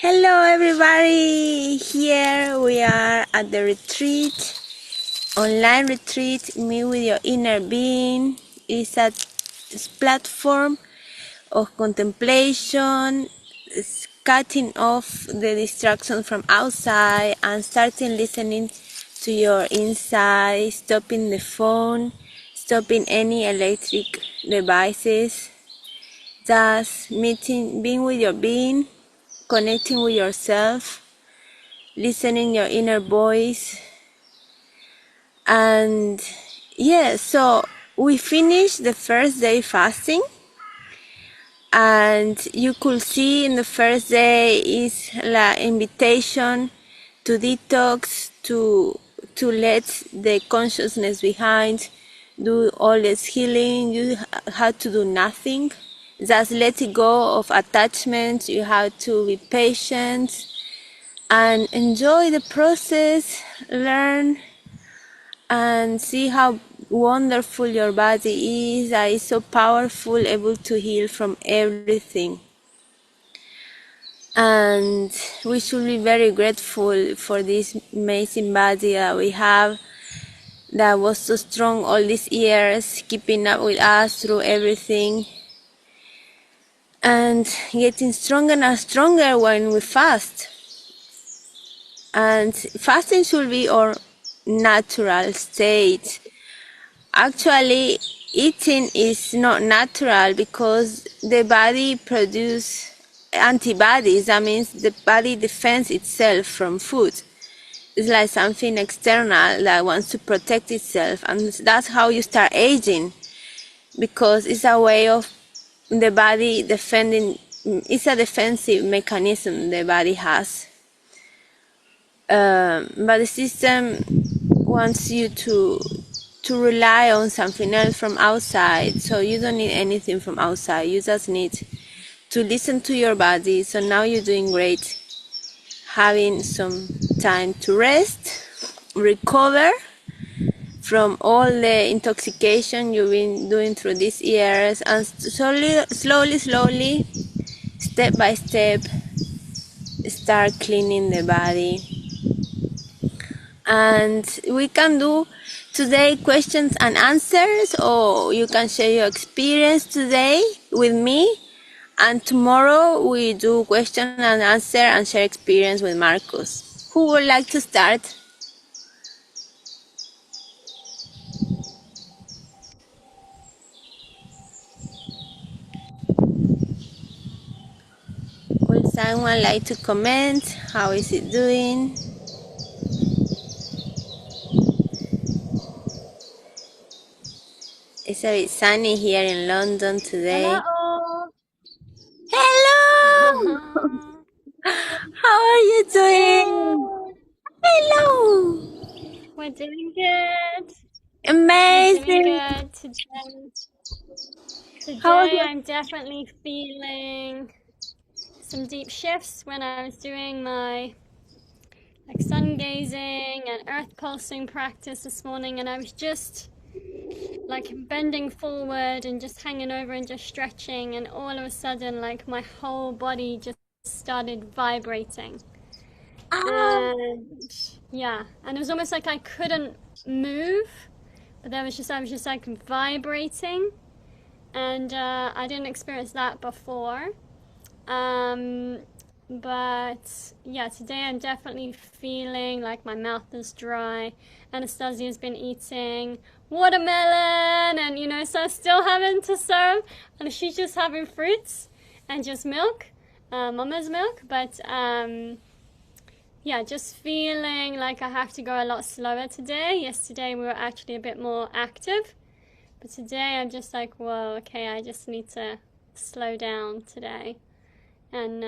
Hello, everybody. Here we are at the retreat, online retreat. Meet with your inner being. It's a platform of contemplation. It's cutting off the distractions from outside and starting listening to your inside. Stopping the phone, stopping any electric devices. Just being with your being, connecting with yourself, listening your inner voice. And so we finished the first day fasting, and you could see in the first day is la invitation to detox, to let the consciousness behind do all this healing. You had to do nothing, just let it go of attachment. You have to be patient and enjoy the process, learn and see how wonderful your body is. That is so powerful, able to heal from everything. And we should be very grateful for this amazing body that we have, that was so strong all these years, keeping up with us through everything, and getting stronger and stronger when we fast. And fasting should be our natural state. Actually, eating is not natural because the body produces antibodies. That means the body defends itself from food. It's like something external that wants to protect itself, and that's how you start aging, because it's a way of the body defending. It's a defensive mechanism the body has. But the system wants you to rely on something else from outside, so you don't need anything from outside. You just need to listen to your body. So now you're doing great, having some time to rest, recover from all the intoxication you've been doing through these years, and slowly, step by step, start cleaning the body. And we can do today questions and answers, or you can share your experience today with me, and tomorrow we do question and answer and share experience with Markus. Who would like to start? Would someone like to comment? How is it doing? It's a bit sunny here in London today. Hello! How are you doing? Hello! We're doing good. Amazing! We're doing good today. I'm definitely feeling some deep shifts when I was doing my sun gazing and earth pulsing practice this morning, and I was just bending forward and just hanging over and just stretching, and all of a sudden my whole body just started vibrating. And and it was almost like I couldn't move, but I was just vibrating, and I didn't experience that before. But yeah, today I'm definitely feeling like my mouth is dry. Anastasia's been eating watermelon, and so still having to serve, and she's just having fruits and just milk, mama's milk. But yeah, just feeling like I have to go a lot slower today. Yesterday we were actually a bit more active, but today I'm just like, whoa, okay, I just need to slow down today. And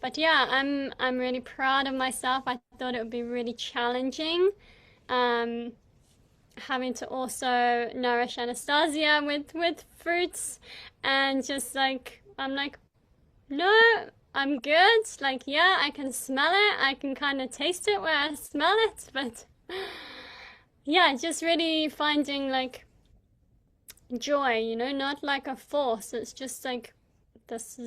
but yeah, I'm really proud of myself. I thought it would be really challenging, having to also nourish Anastasia with fruits, and just I'm like, no, I'm good. Yeah, I can smell it. I can kind of taste it where I smell it. But yeah, just really finding joy, not like a force. It's just this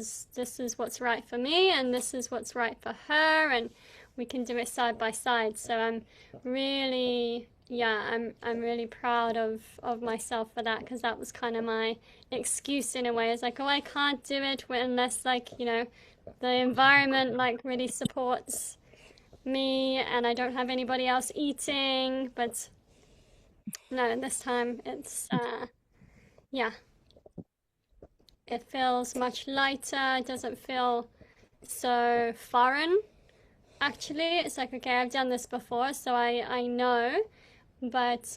is what's right for me, and this is what's right for her, and we can do it side by side. So I'm really, yeah, I'm really proud of myself for that, because that was kind of my excuse in a way. It's like, oh, I can't do it unless, like, the environment like really supports me and I don't have anybody else eating. But no, this time it's yeah, it feels much lighter. It doesn't feel so foreign. Actually, it's like, okay, I've done this before, so I know. But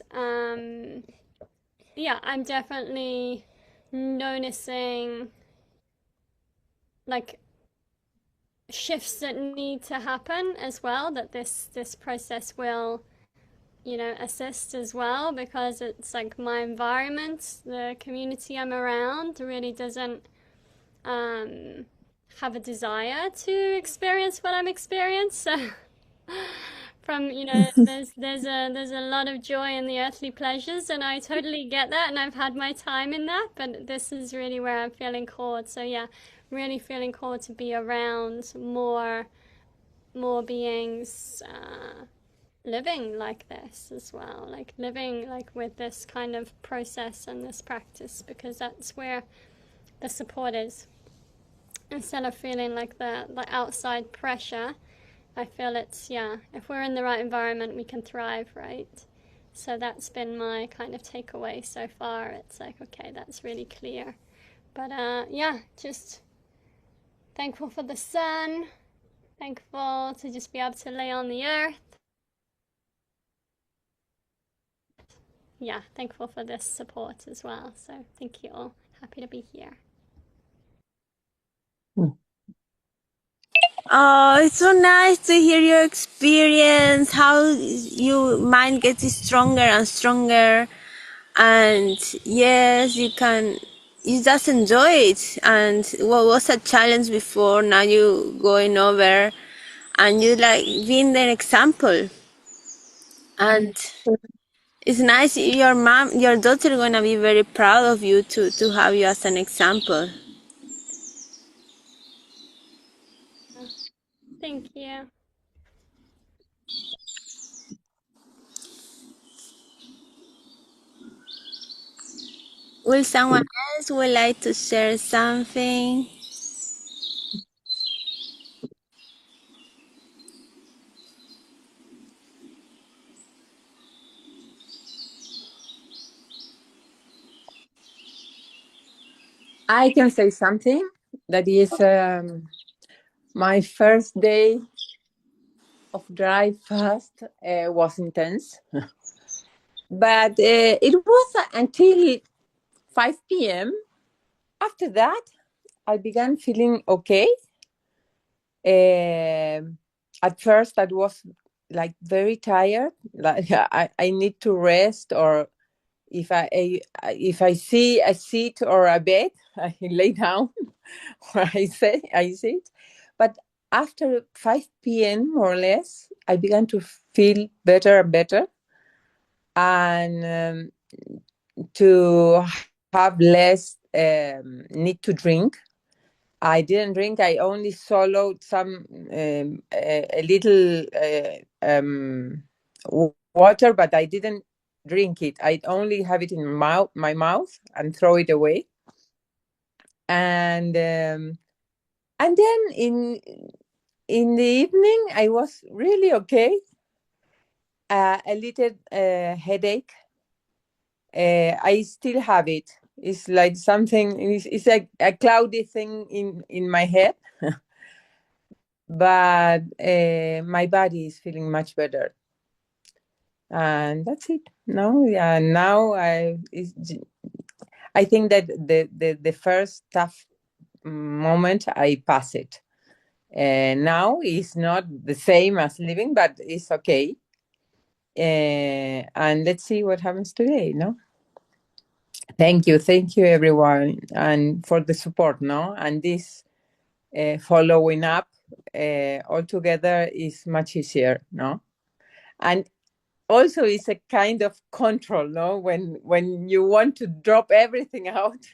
yeah, I'm definitely noticing like shifts that need to happen as well, that this process will assist as well, because it's like my environment, the community I'm around really doesn't um, have a desire to experience what I'm experiencing. So from there's a lot of joy in the earthly pleasures, and I totally get that, and I've had my time in that, but this is really where I'm feeling called. So yeah, really feeling called to be around more beings living like this as well, like living like with this kind of process and this practice, because that's where the support is. Instead of feeling like the outside pressure, I feel it's, yeah, if we're in the right environment, we can thrive, right? So that's been my kind of takeaway so far. It's like, okay, that's really clear. But yeah, just thankful for the sun, thankful to just be able to lay on the earth. Yeah, thankful for this support as well. So thank you all. Happy to be here. Oh, it's so nice to hear your experience, how your mind gets stronger and stronger. And yes, you just enjoy it. And what was a challenge before, now you going over and you like being an example. And it's nice, your daughter gonna be very proud of you to have you as an example. Thank you. Will someone else would like to share something? I can say something. That is my first day of dry fast was intense, but it was until 5 p.m. After that, I began feeling okay. At first, I was like very tired. Like I need to rest, or if I see a seat or a bed, I lay down or I sit. But after 5 p.m. more or less, I began to feel better and better, and to have less need to drink. I didn't drink. I only swallowed some a little water, but I didn't drink it. I only have it in my mouth and throw it away. And then in the evening, I was really okay. A little headache. I still have it. It's like something. It's a cloudy thing in my head. But my body is feeling much better, and that's it. No, yeah. Now I think that the first tough moment I pass it. Now it's not the same as living, but it's okay. And let's see what happens today. No, thank you, everyone, and for the support. No, and this following up all together is much easier. No, and also it's a kind of control, no, when you want to drop everything out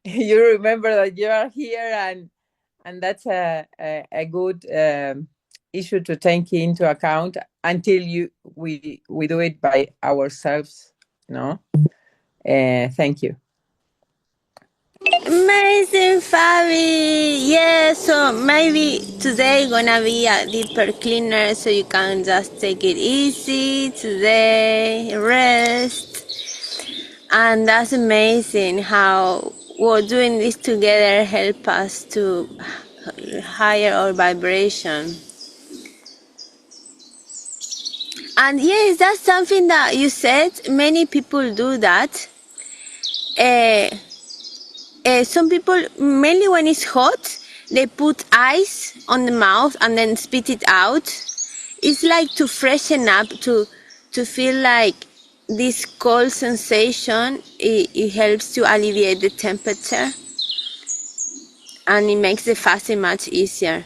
you remember that you are here, and that's a good issue to take into account until we do it by ourselves. No, thank you. Amazing, Fabi. Yeah, so maybe today gonna be a deeper cleaner, so you can just take it easy today, rest, and that's amazing how we're doing this together help us to higher our vibration. And yes, that's something that you said. Many people do that. Uh, some people, mainly when it's hot, they put ice on the mouth and then spit it out. It's like to freshen up, to feel like this cold sensation. It helps to alleviate the temperature, and it makes the fasting much easier.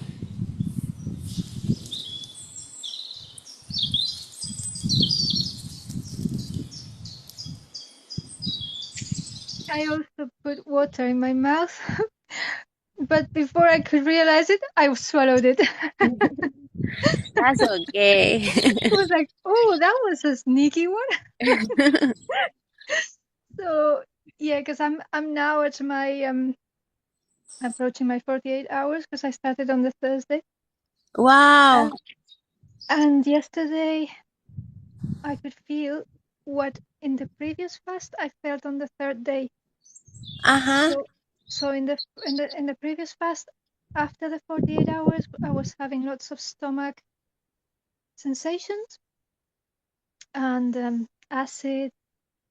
I also put water in my mouth, but before I could realize it, I swallowed it. That's okay. It was like, oh, that was a sneaky one. So yeah, because I'm now at my approaching my 48 hours because I started on the Thursday. Wow. And yesterday I could feel what in the previous fast I felt on the third day. Uh-huh. So in the previous fast, after the 48 hours, I was having lots of stomach sensations and acid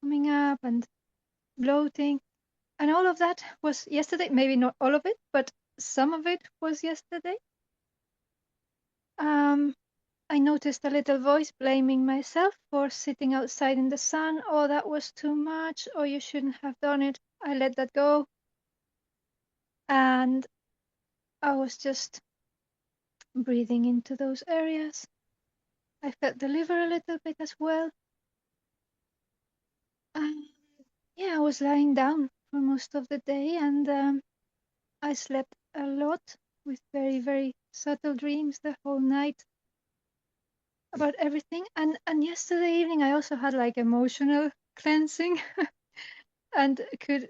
coming up and bloating, and all of that was yesterday. Maybe not all of it, but some of it was yesterday. I noticed a little voice blaming myself for sitting outside in the sun. Oh, that was too much. Oh, you shouldn't have done it. I let that go. And I was just breathing into those areas. I felt the liver a little bit as well. And yeah, I was lying down for most of the day, and I slept a lot with very, very subtle dreams the whole night about everything. And yesterday evening, I also had like emotional cleansing, and could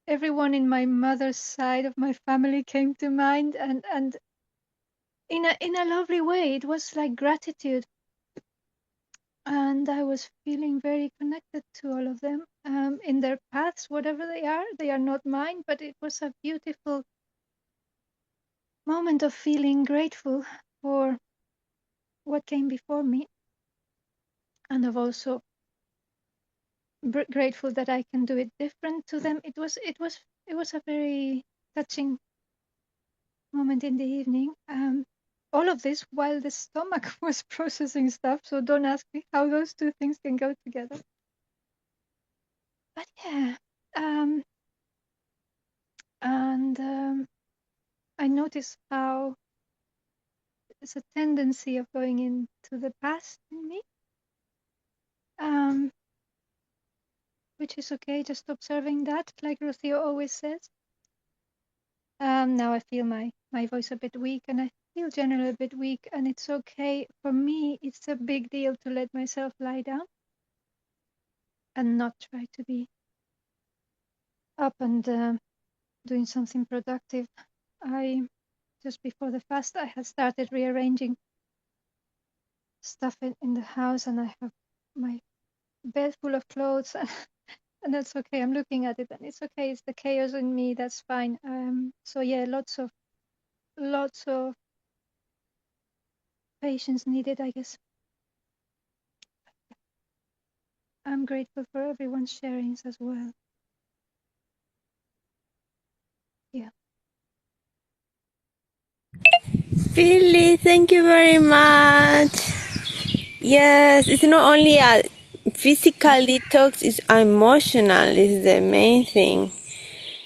everyone in my mother's side of my family came to mind, and in a lovely way. It was like gratitude, and I was feeling very connected to all of them in their paths, whatever they are. They are not mine, but it was a beautiful moment of feeling grateful for what came before me, and of also grateful that I can do it different to them. It was a very touching moment in the evening. All of this while the stomach was processing stuff, so don't ask me how those two things can go together. But yeah, and I notice how there's a tendency of going into the past in me, um, which is okay, just observing that, like Rocio always says. Now I feel my voice a bit weak, and I feel generally a bit weak, and it's okay. For me, it's a big deal to let myself lie down and not try to be up and doing something productive. I just before the fast, I had started rearranging stuff in the house, and I have my bed full of clothes, and that's okay. I'm looking at it, and it's okay. It's the chaos in me. That's fine. So yeah, lots of patience needed, I guess. I'm grateful for everyone's sharings as well. Yeah. Billy, thank you very much. Yes, it's not only a physical detox, it's emotional, is the main thing.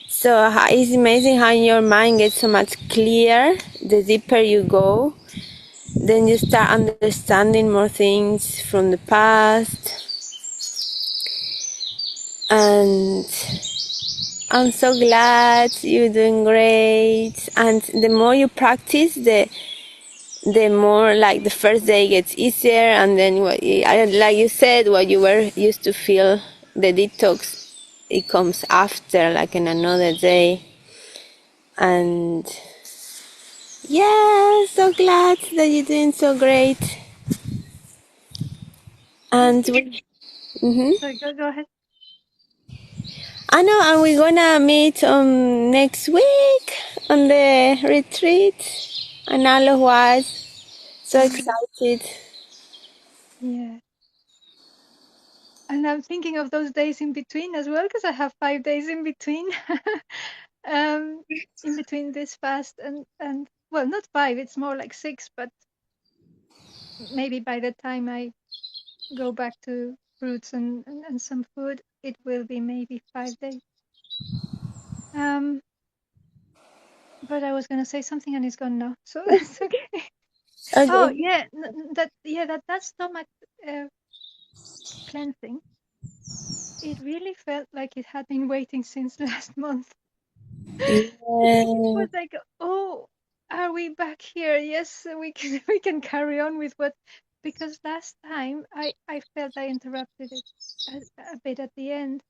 So it's amazing how your mind gets so much clearer the deeper you go. Then you start understanding more things from the past. And I'm so glad you're doing great. And the more you practice, the more like the first day gets easier, and then like you said, what you were used to feel the detox, it comes after, like in another day. And yeah, so glad that you're doing so great. And Sorry, go ahead. I know, and we're gonna meet next week on the retreat, and all of us so excited. Yeah. And I'm thinking of those days in between as well, because I have 5 days in between. um, in between this fast and well, not five, it's more like six, but maybe by the time I go back to fruits and some food, it will be maybe 5 days. Um, but I was gonna say something and it's gone now, so that's okay. Oh Okay. yeah, that stomach uh, cleansing. It really felt like it had been waiting since last month. It Yeah. was like, oh, are we back here? Yes, we can we can carry on with what, because last time I felt I interrupted it a bit at the end,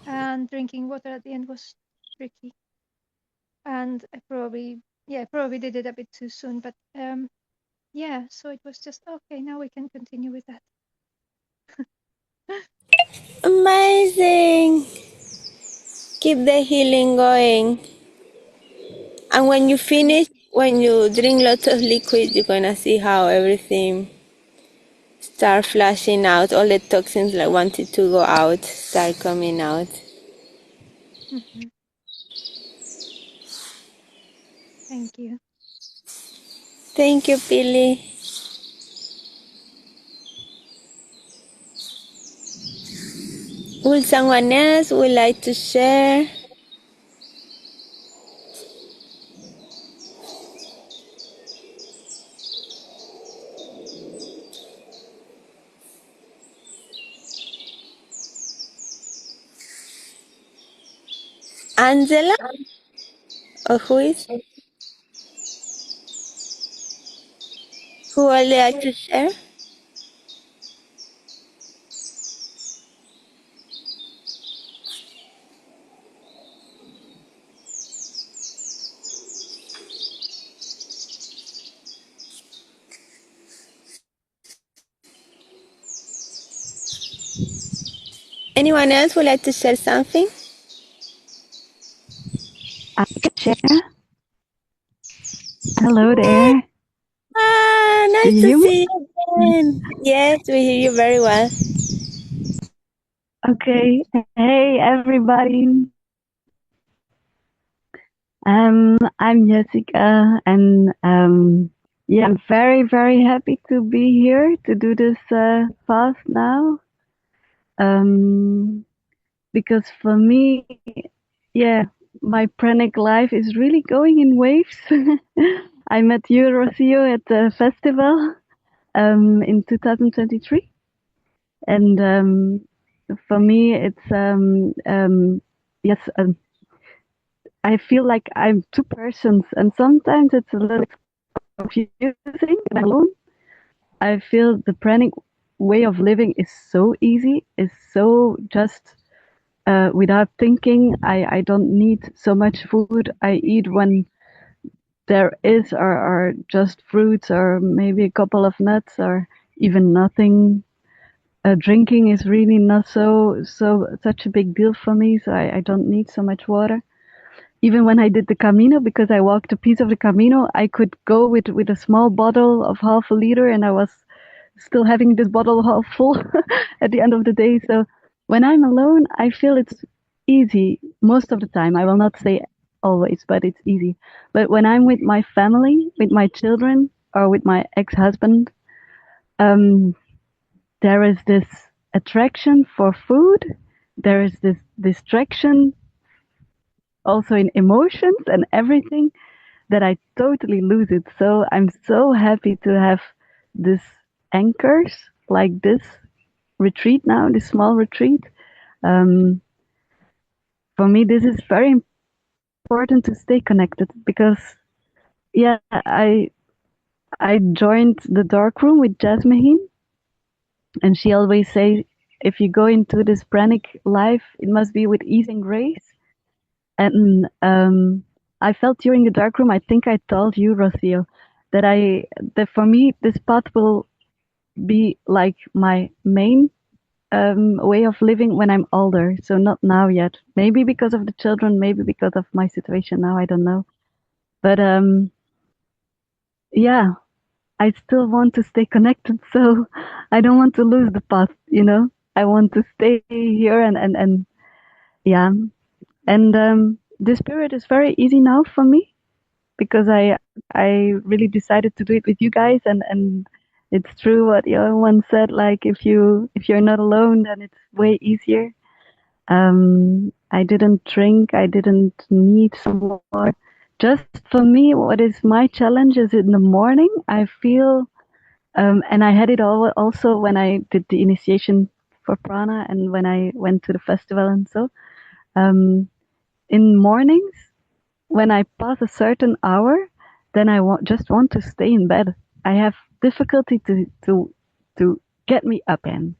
and drinking water at the end was tricky, and I probably did it a bit too soon, but yeah, so it was just okay. Now we can continue with that. Amazing. Keep the healing going. And when you finish, when you drink lots of liquid, you're gonna see how everything start flashing out. All the toxins that wanted to go out start coming out. Hmm. Thank you. Thank you, Billy. Will someone else would like to share? Angela? Or who is? Who would like to share? Anyone else would like to share something? I can share. Hello there. Ah, Do nice you to hear me? see you again. Yes, we hear you very well. Okay. Hey, everybody. I'm Jessica, and yeah, I'm very, very happy to be here to do this fast now. Um, because for me, yeah, my pranic life is really going in waves. I met you, Rocio, at the festival in 2023. And for me, it's yes, I feel like I'm two persons, and sometimes it's a little confusing when I'm alone. I feel the pranic way of living is so easy, is so just without thinking. I don't need so much food. I eat when there is, or just fruits, or maybe a couple of nuts, or even nothing. Drinking is really not such a big deal for me, so I don't need so much water. Even when I did the Camino, because I walked a piece of the Camino, I could go with a small bottle of half a liter, and I was still having this bottle half full at the end of the day. So when I'm alone, I feel it's easy most of the time. I will not say always, but it's easy. But when I'm with my family, with my children, or with my ex-husband, um, there is this attraction for food. There is this distraction also in emotions and everything that I totally lose it. So I'm so happy to have this anchors like this retreat now, this small retreat. Um, for me, this is very important to stay connected because, yeah, I joined the dark room with Jasmine, and she always says, if you go into this pranic life, it must be with ease and grace. And I felt during the dark room, I think I told you, Rocio, that for me, this path will be like my main way of living when I'm older. So not now yet. Maybe because of the children, maybe because of my situation now, I don't know. But yeah, I still want to stay connected. So I don't want to lose the path, you know? I want to stay here and yeah. And this period is very easy now for me because I really decided to do it with you guys, and it's true what you once said, like if you're not alone, then it's way easier. I didn't drink, I didn't need some more. Just for me, what is my challenge is in the morning I feel, and I had it also when I did the initiation for prana and when I went to the festival and so. In mornings, when I pass a certain hour, then I just want to stay in bed. I have difficulty to get me up in.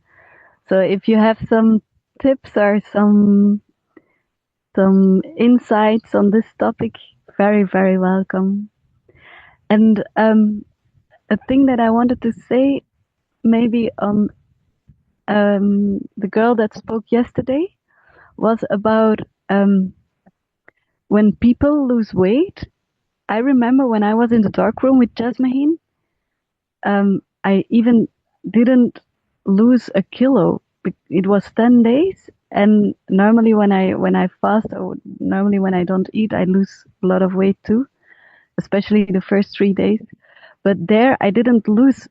So if you have some tips or some insights on this topic, very, very welcome. And a thing that I wanted to say, maybe on the girl that spoke yesterday, was about when people lose weight. I remember when I was in the dark room with Jasmine, I even didn't lose a kilo. It was 10 days, and normally when I fast, or normally when I don't eat, I lose a lot of weight too, especially the first 3 days. But there, I didn't lose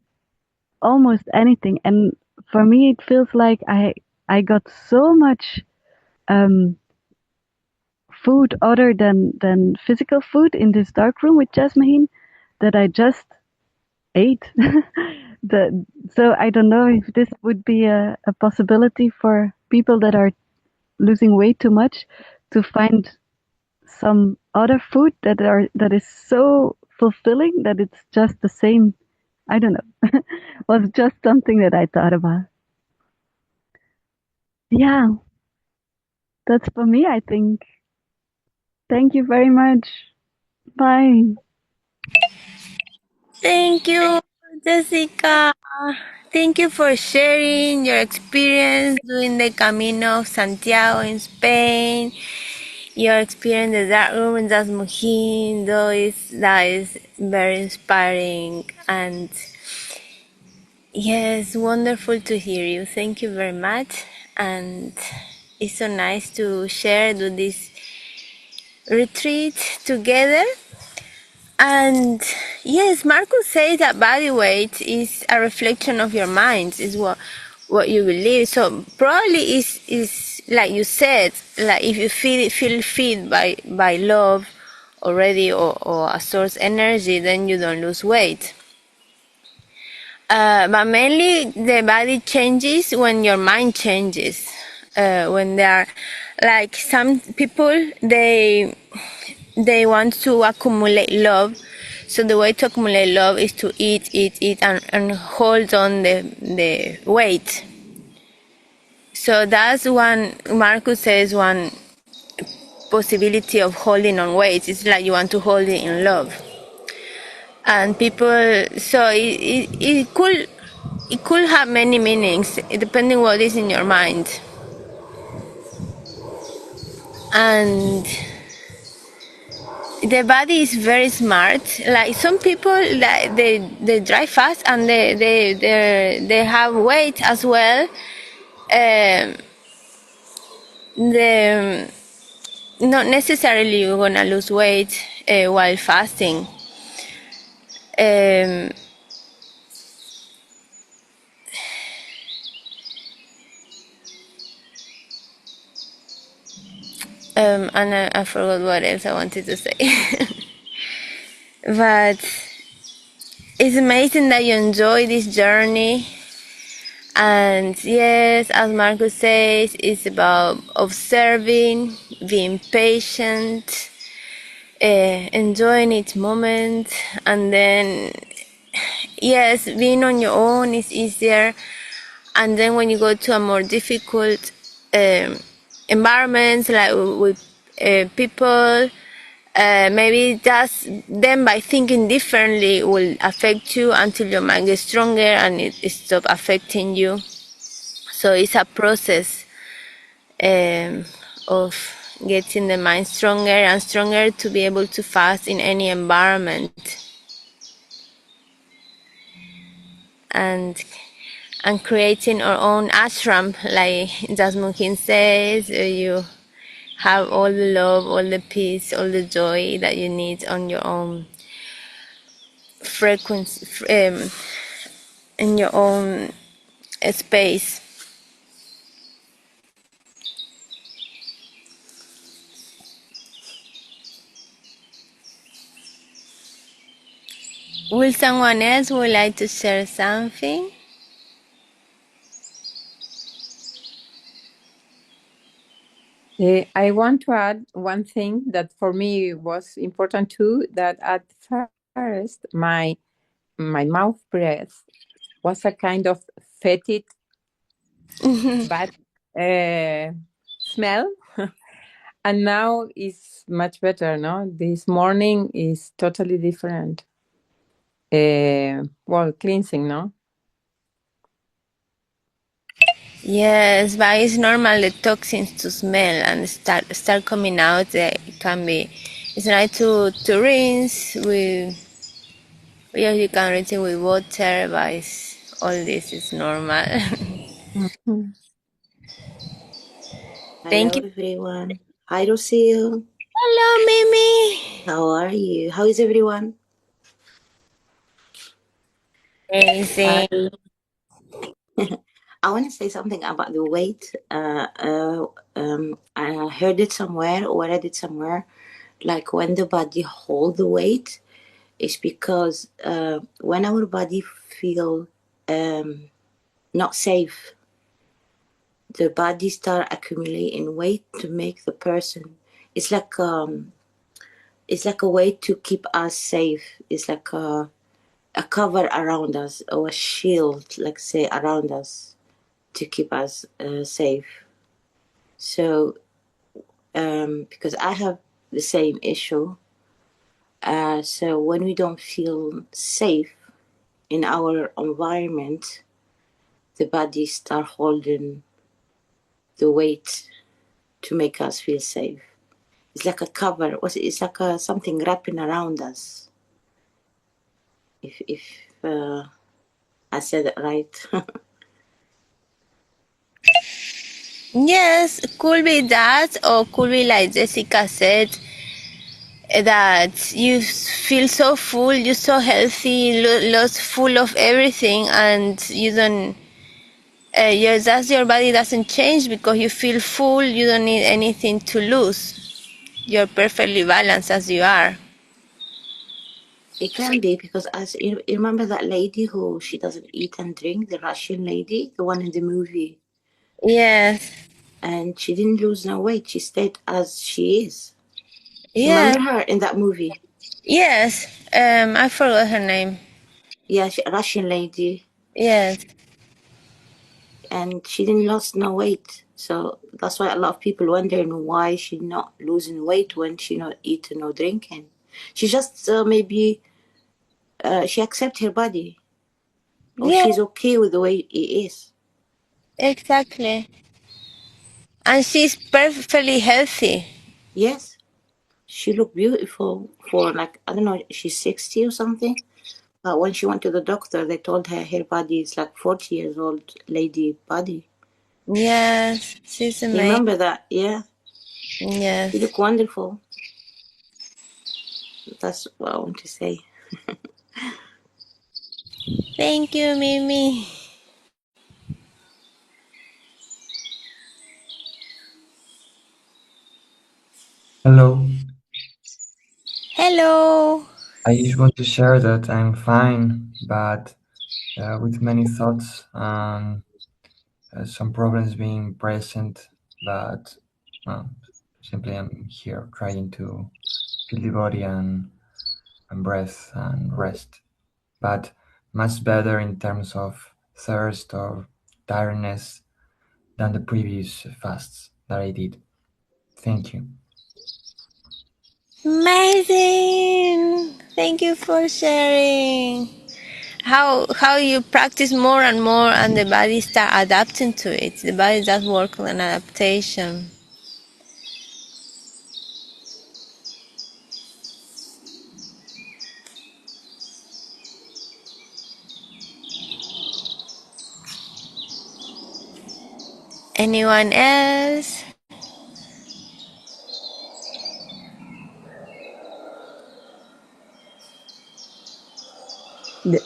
almost anything, and for me, it feels like I got so much food other than physical food in this dark room with Jasmine that I just ate. So I don't know if this would be a possibility for people that are losing weight too much to find some other food that is so fulfilling that it's just the same. I don't know. Was just something that I thought about. Yeah, that's for me, I think. Thank you very much. Bye. Thank you, Jessica. Thank you for sharing your experience doing the Camino of Santiago in Spain. Your experience in the dark room in Das Mujín, that is very inspiring, and yes, wonderful to hear you. Thank you very much, and it's so nice to share do this retreat together. And yes, Markus says that body weight is a reflection of your mind, is what you believe. So probably is like you said, like if you feel fed by love already, or a source energy, then you don't lose weight. But mainly the body changes when your mind changes. When there are, like, some people, they want to accumulate love. So the way to accumulate love is to eat, and hold on the weight. So that's one, Markus says, one possibility of holding on weight. It's like you want to hold it in love. And people, so it could have many meanings, depending what is in your mind. And the body is very smart. Like some people, like they drive fast and they have weight as well. The not necessarily you're gonna lose weight while fasting. And I forgot what else I wanted to say. But it's amazing that you enjoy this journey, And yes, as Markus says, it's about observing, being patient, enjoying each moment, and then yes, being on your own is easier. And then when you go to a more difficult um, environments, like with people, maybe just then by thinking differently will affect you until your mind gets stronger and it stops affecting you. So it's a process of getting the mind stronger and stronger to be able to fast in any environment. And creating our own ashram, like Jasmine says, you have all the love, all the peace, all the joy that you need on your own frequency, in your own space. Will someone else would like to share something? I want to add one thing that for me was important too, that at first my mouth breath was a kind of fetid bad smell. And now it's much better, no? This morning is totally different. Well, cleansing, no? Yes, but it's normal the toxins to smell and start coming out. It can be. It's nice to rinse with. Yeah, you can rinse it with water, but all this is normal. Mhm. Thank Hello, you. everyone. Hi, Lucille. Hello, Mimi. How are you? How is everyone? Amazing. I want to say something about the weight. I heard it somewhere or read it somewhere. Like when the body hold the weight, it's because when our body feel not safe, the body start accumulating weight to make the person. It's like a way to keep us safe. It's like a cover around us or a shield, like say, around us to keep us safe. So, because I have the same issue, so when we don't feel safe in our environment, the body start holding the weight to make us feel safe. It's like a cover. It's like something wrapping around us. If I said it right. Yes, could be that, or could be like Jessica said, that you feel so full, you're so healthy, lost full of everything, and you don't. Your body doesn't change because you feel full. You don't need anything to lose. You're perfectly balanced as you are. It can be because as you remember that lady who she doesn't eat and drink, the Russian lady, the one in the movie, Yes. and she didn't lose no weight. She stayed as she is. Yes. Remember her in that movie? Yes. I forgot her name. Yeah, a Russian lady, Yes. and she didn't lose no weight. So that's why a lot of people wondering why she not losing weight when she not eating or drinking. She just maybe she accept her body, or Yeah. she's okay with the way it is. Exactly. And she's perfectly healthy. Yes, she looked beautiful for like I don't know, she's 60 or something. But when she went to the doctor, they told her her body is like 40 years old lady body. Yes. She's You amazing. remember that? Yeah, you Yes. look wonderful. That's what I want to say. Thank you, Mimi. Hello, Hello. I just want to share that I'm fine, but with many thoughts. some problems being present, but simply I'm here trying to feel the body and breath and rest. But much better in terms of thirst or tiredness than the previous fasts that I did. Thank you. Amazing! Thank you for sharing. How you practice more and more, and the body start adapting to it. The body does work on adaptation. Anyone else?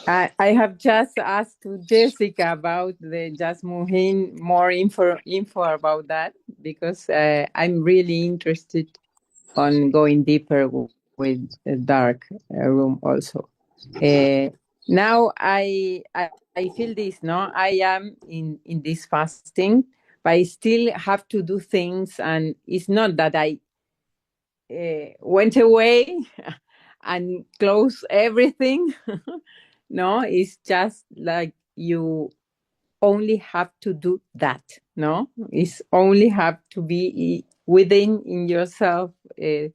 I have just asked to Jessica about the Jasmuhin more info about that, because I'm really interested on going deeper with a dark room also. Now I feel this, no, I am in this fasting, but I still have to do things, and it's not that I went away and closed everything. No, it's just like you only have to do that. No, it's only have to be within in yourself. Is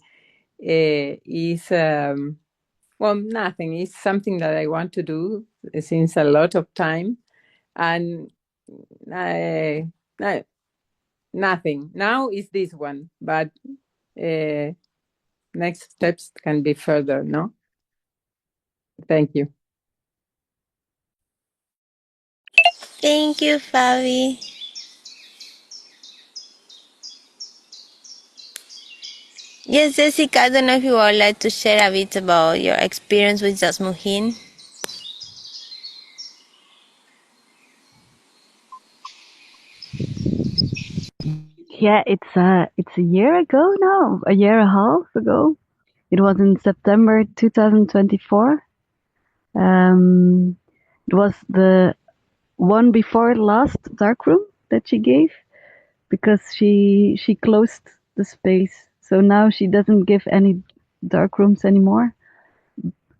well, nothing. It's something that I want to do since a lot of time, and I, nothing. Now is this one, but next steps can be further. No, thank you. Thank you, Fabi. Yes, Jessica, I don't know if you would like to share a bit about your experience with Jasmuhin. Yeah, it's a year ago now, a year and a half ago. It was in September 2024. It was the one before last darkroom that she gave, because she closed the space. So now she doesn't give any dark rooms anymore.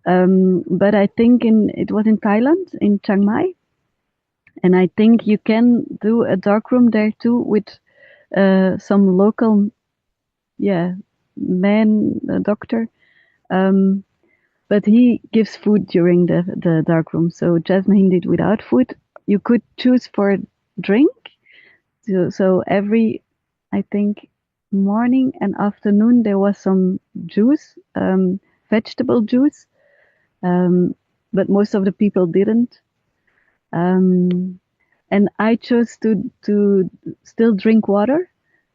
But I think it was in Thailand, in Chiang Mai, and I think you can do a dark room there too with some local, man doctor. But he gives food during the dark room. So Jasmine did without food. You could choose for drink. So every, I think, morning and afternoon there was some juice, vegetable juice, but most of the people didn't. And I chose to still drink water,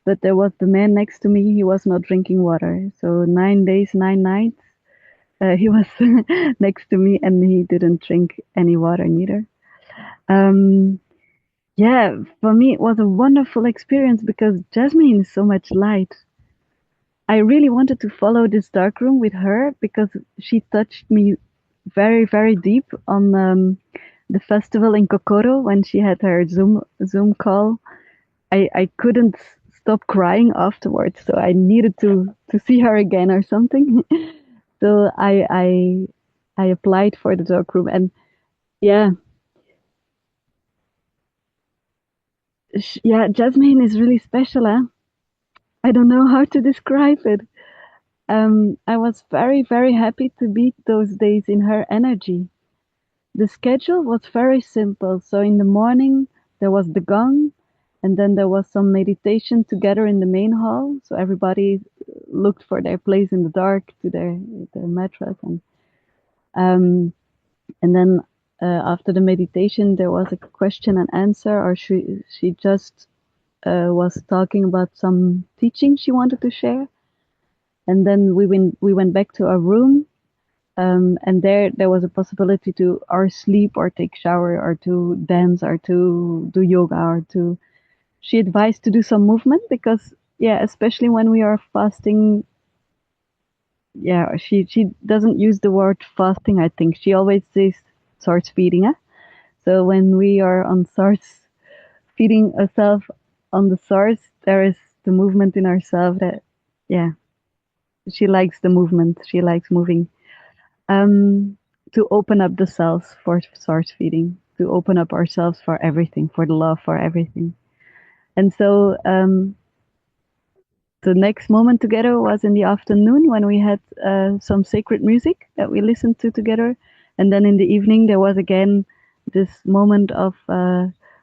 but there was the man next to me. He was not drinking water. So 9 days, 9 nights, he was next to me, and he didn't drink any water neither. Yeah, for me it was a wonderful experience because Jasmine is so much light. I really wanted to follow this dark room with her because she touched me very, very deep on the festival in Kokoro when she had her Zoom call. I couldn't stop crying afterwards, so I needed to see her again or something. So I applied for the dark room, and yeah, Jasmine is really special. I don't know how to describe it. I was very, very happy to be those days in her energy. The schedule was very simple. So in the morning, there was the gong, and then there was some meditation together in the main hall. So everybody looked for their place in the dark to their mattress. And then after the meditation, there was a question and answer, or she just was talking about some teaching she wanted to share. And then we went back to our room, and there was a possibility to or sleep or take shower or to dance or to do yoga or to. She advised to do some movement because especially when we are fasting. She doesn't use the word fasting. I think she always says source feeding. So when we are on source feeding ourselves on the source, there is the movement in ourselves that, yeah, she likes the movement. She likes moving. To open up the cells for source feeding, to open up ourselves for everything, for the love for everything. And so the next moment together was in the afternoon when we had some sacred music that we listened to together. And then in the evening, there was again this moment of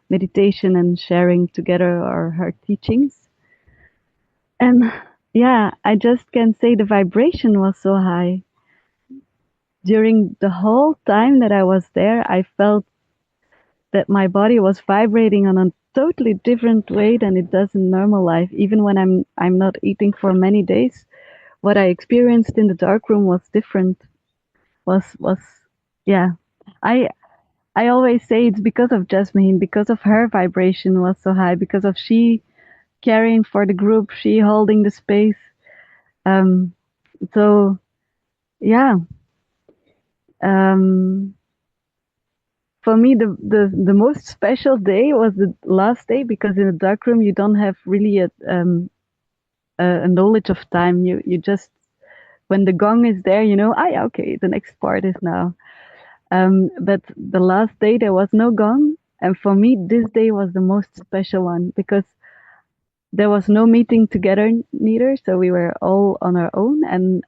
meditation and sharing together her teachings. And yeah, I just can say the vibration was so high. During the whole time that I was there, I felt that my body was vibrating on a totally different way than it does in normal life. Even when I'm not eating for many days, what I experienced in the dark room was different. Was yeah. I I always say it's because of Jasmine, because of her vibration was so high, because of she caring for the group, she holding the space. So yeah. Um, for me, the most special day was the last day, because in the dark room you don't have really a knowledge of time. You just, when the gong is there, you know, yeah, okay, the next part is now. But the last day there was no gong, and for me this day was the most special one, because there was no meeting together neither, so we were all on our own, and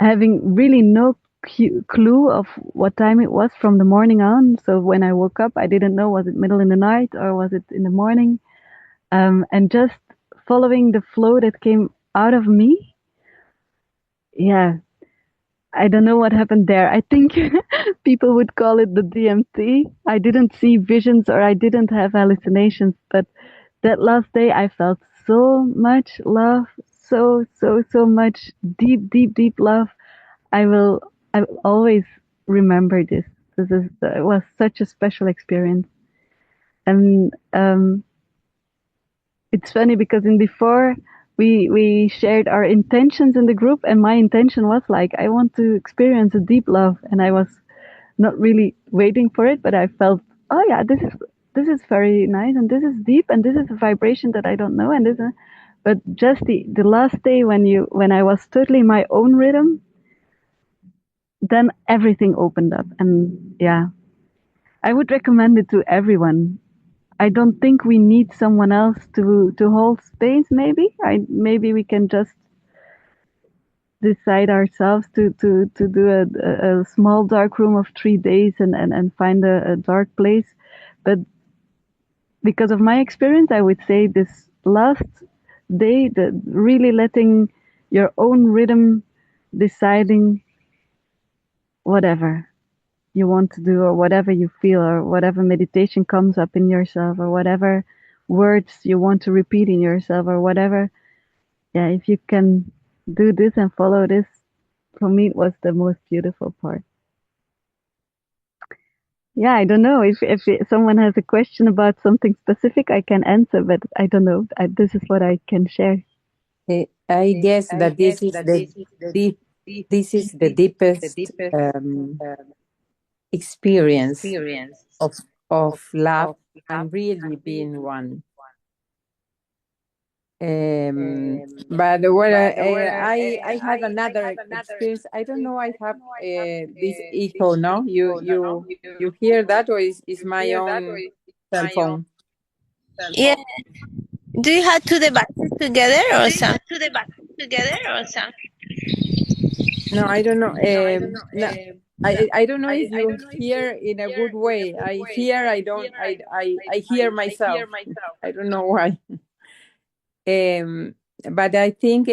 having really no clue of what time it was from the morning on. So when I woke up, I didn't know, was it middle in the night or was it in the morning? And just following the flow that came out of me. Yeah, I don't know what happened there. I think people would call it the DMT. I didn't see visions or I didn't have hallucinations, but that last day I felt so much love, so much deep love. I will always remember this. It was such a special experience. And it's funny because in before we shared our intentions in the group, and my intention was like, I want to experience a deep love, and I was not really waiting for it, but I felt, oh yeah, this is very nice, and this is deep, and this is a vibration that I don't know, and this. But just the last day when I was totally in my own rhythm, then everything opened up, and yeah, I would recommend it to everyone. I don't think we need someone else to hold space. Maybe we can just decide ourselves to do a small dark room of 3 days and find a dark place. But because of my experience, I would say this last day, the really letting your own rhythm, deciding whatever you want to do or whatever you feel or whatever meditation comes up in yourself or whatever words you want to repeat in yourself or whatever. Yeah, if you can do this and follow this, for me it was the most beautiful part. Yeah, I don't know if someone has a question about something specific, I can answer, but I don't know. This is what I can share. I guess that deep, this is the deepest experience of love and really being one. But what I had another experience. I don't know. I have this echo. No, you hear that, or is my own cell phone? Yeah. Do you have two devices together or something? No, I don't know. No, I don't know if you hear in a good way. I hear. I don't. I hear myself. I don't know why. But I think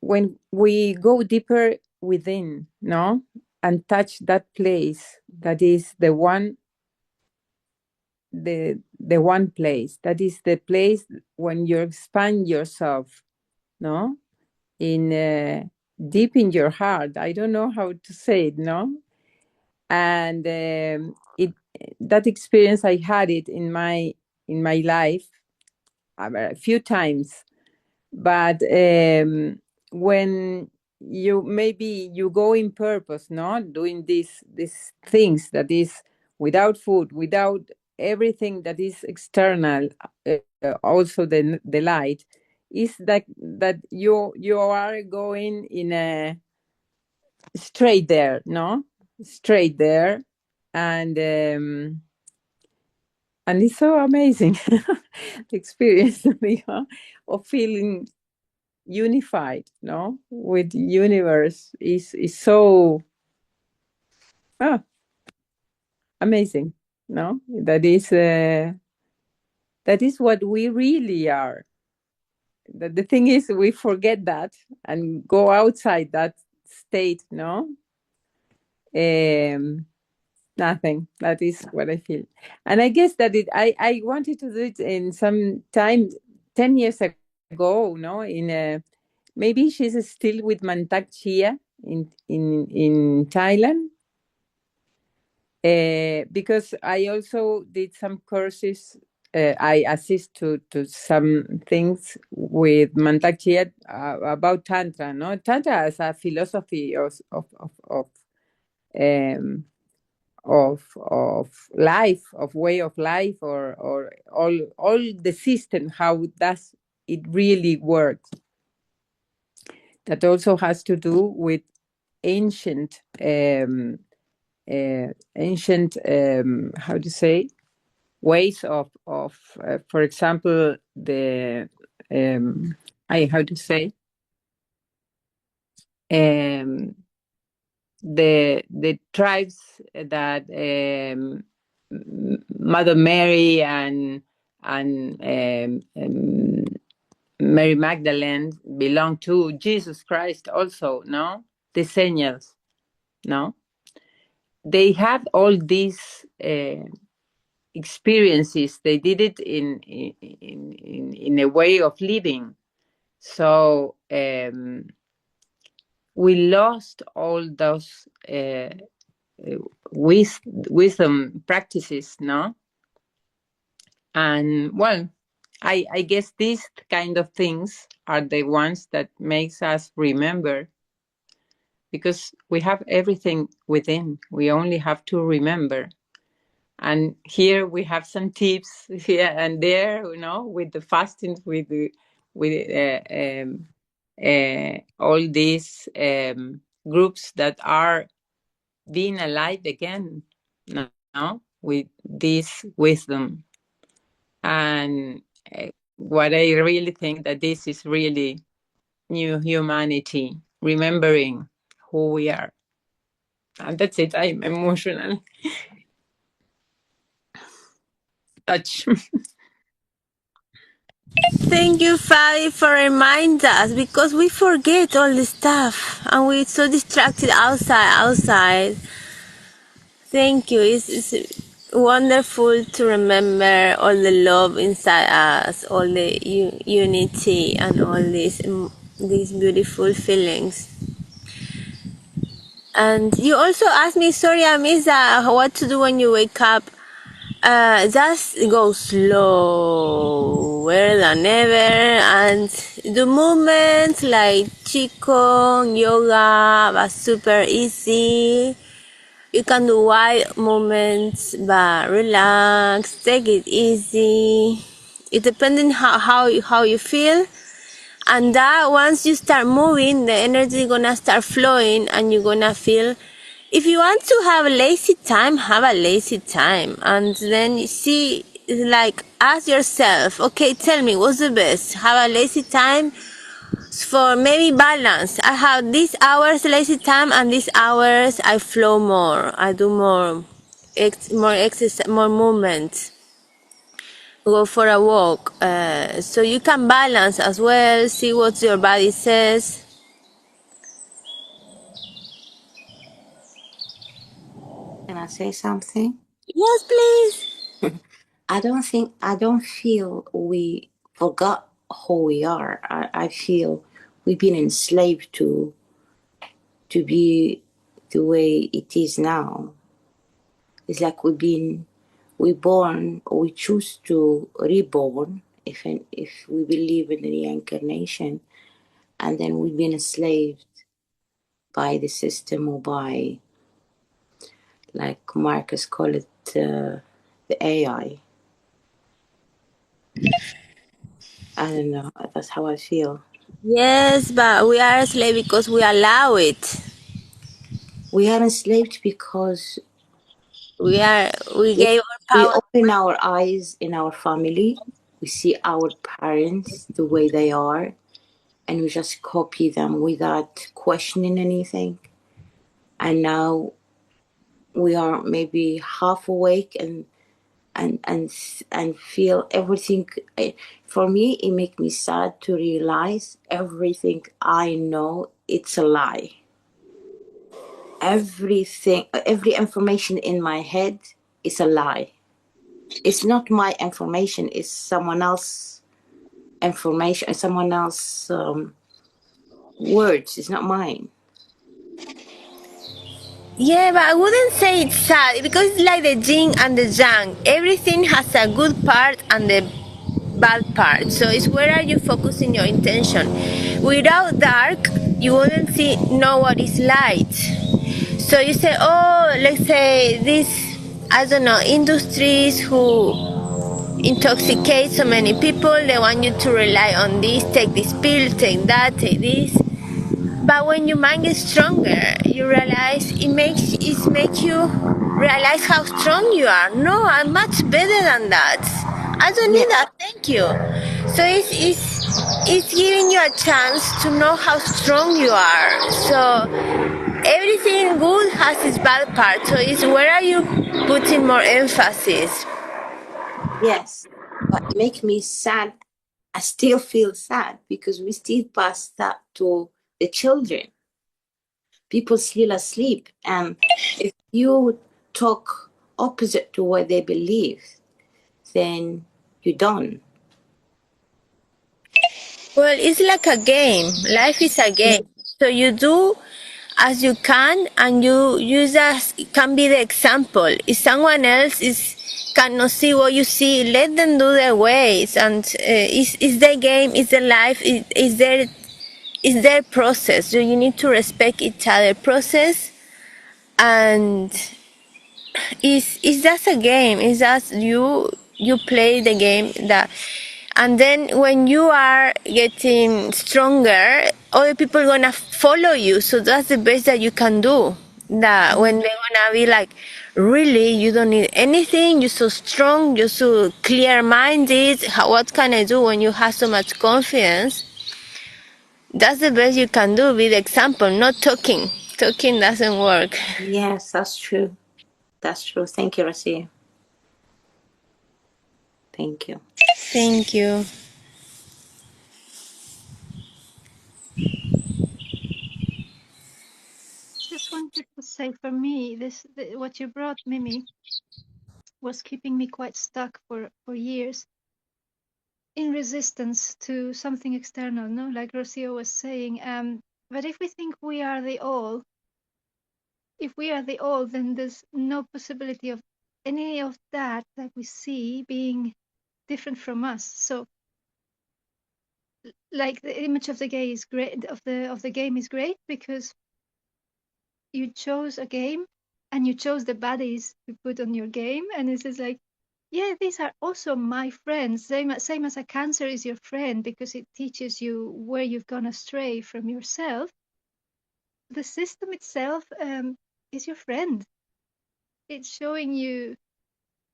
when we go deeper within, no, and touch that place that is the one place, that is the place when you expand yourself, no, in deep in your heart. I don't know how to say it, no, and it that experience I had it in my life a few times, but when maybe you go in purpose, no, doing these things that is without food, without everything that is external, also the light, is that you are going in a straight there, no, straight there, and it's so amazing the experience of feeling unified, no, with universe is so amazing, no, that is what we really are. The thing is, we forget that and go outside that state, no. um Nothing. That is what I feel. And I guess that I wanted to do it in some time, 10 years ago, no? Maybe she's still with Mantak Chia in Thailand. Because I also did some courses. I assist to some things with Mantak Chia about Tantra, no? Tantra as a philosophy um, of life, of way of life, or all the system, how does it really work. That also has to do with ancient how to say, ways of for example, the how to say, um the tribes that Mother Mary and Mary Magdalene belong to, Jesus Christ also, no, the señals, no, they have all these experiences. They did it in a way of living. So we lost all those wisdom practices, no? And well, I guess these kind of things are the ones that makes us remember, because we have everything within. We only have to remember. And here we have some tips here and there, with the fasting, with all these groups that are being alive again, no, with this wisdom. And what I really think that this is really new humanity, remembering who we are. And that's it. I'm emotional. Touch. Thank you, Fabi, for reminding us, because we forget all this stuff and we're so distracted outside. Thank you. It's wonderful to remember all the love inside us, all the unity, and all these beautiful feelings. And you also asked me, sorry, I missed that, what to do when you wake up. Just go slower than ever and do movements like Qigong, yoga, but super easy. You can do wide movements, but relax, take it easy. It depends on how you feel. And that once you start moving, the energy is gonna start flowing and you're gonna feel. If you want to have a lazy time, have a lazy time. And then you see, like, ask yourself, okay, tell me, what's the best? Have a lazy time for maybe balance. I have these hours lazy time and these hours I flow more. I do more exercise, more movement. Go for a walk. So you can balance as well, see what your body says. Can I say something? Yes, please. I don't feel we forgot who we are. I feel we've been enslaved to be the way it is now. It's like we born, or we choose to reborn if we believe in reincarnation, and then we've been enslaved by the system or by, like Markus called it, the AI. I don't know. That's how I feel. Yes, but we are a slave because we allow it. We are enslaved because We if gave our we power. open our eyes in our family, we see our parents the way they are, and we just copy them without questioning anything. And now we are maybe half awake and feel everything. For me, it makes me sad to realize everything I know, it's a lie. Everything, every information in my head is a lie. It's not my information, it's someone else's information, someone else's words. It's not mine. Yeah, but I wouldn't say it's sad because it's like the yin and the yang. Everything has a good part and the bad part. So it's where are you focusing your intention? Without dark, you wouldn't know what is light. So you say, oh, let's say this, I don't know, industries who intoxicate so many people, they want you to rely on this, take this pill, take that, take this. But when your mind is stronger, you realize it make you realize how strong you are. No, I'm much better than that. I don't Yeah. need that. Thank you. So it's giving you a chance to know how strong you are. So everything good has its bad part. So it's where are you putting more emphasis? Yes, but it makes me sad. I still feel sad because we still pass that to the children. People still asleep, and if you talk opposite to what they believe, then you're done. Well, it's like a game. Life is a game. So you do as you can, and you just can be the example. If someone else cannot see what you see, let them do their ways. And it's their game, it's their life, it's their process. So you need to respect each other' process, and it's just a game. It's just you play the game that, and then when you are getting stronger, other people gonna follow you. So that's the best that you can do. That when they gonna be like, really, you don't need anything. You're so strong. You're so clear-minded. What can I do when you have so much confidence? That's the best you can do. Be the example, not talking. Talking doesn't work. Yes, that's true. That's true. Thank you, Rasia. Thank you. Thank you. Just wanted to say for me, what you brought, Mimi, was keeping me quite stuck for years in resistance to something external, no? Like Rocio was saying. But if we think we are the all, if we are the all, then there's no possibility of any of that we see being different from us. So, like the image of the game is great, of the game is great because you chose a game and you chose the baddies to put on your game, and it's just like, yeah, these are also my friends. Same as a cancer is your friend because it teaches you where you've gone astray from yourself. The system itself is your friend. It's showing you.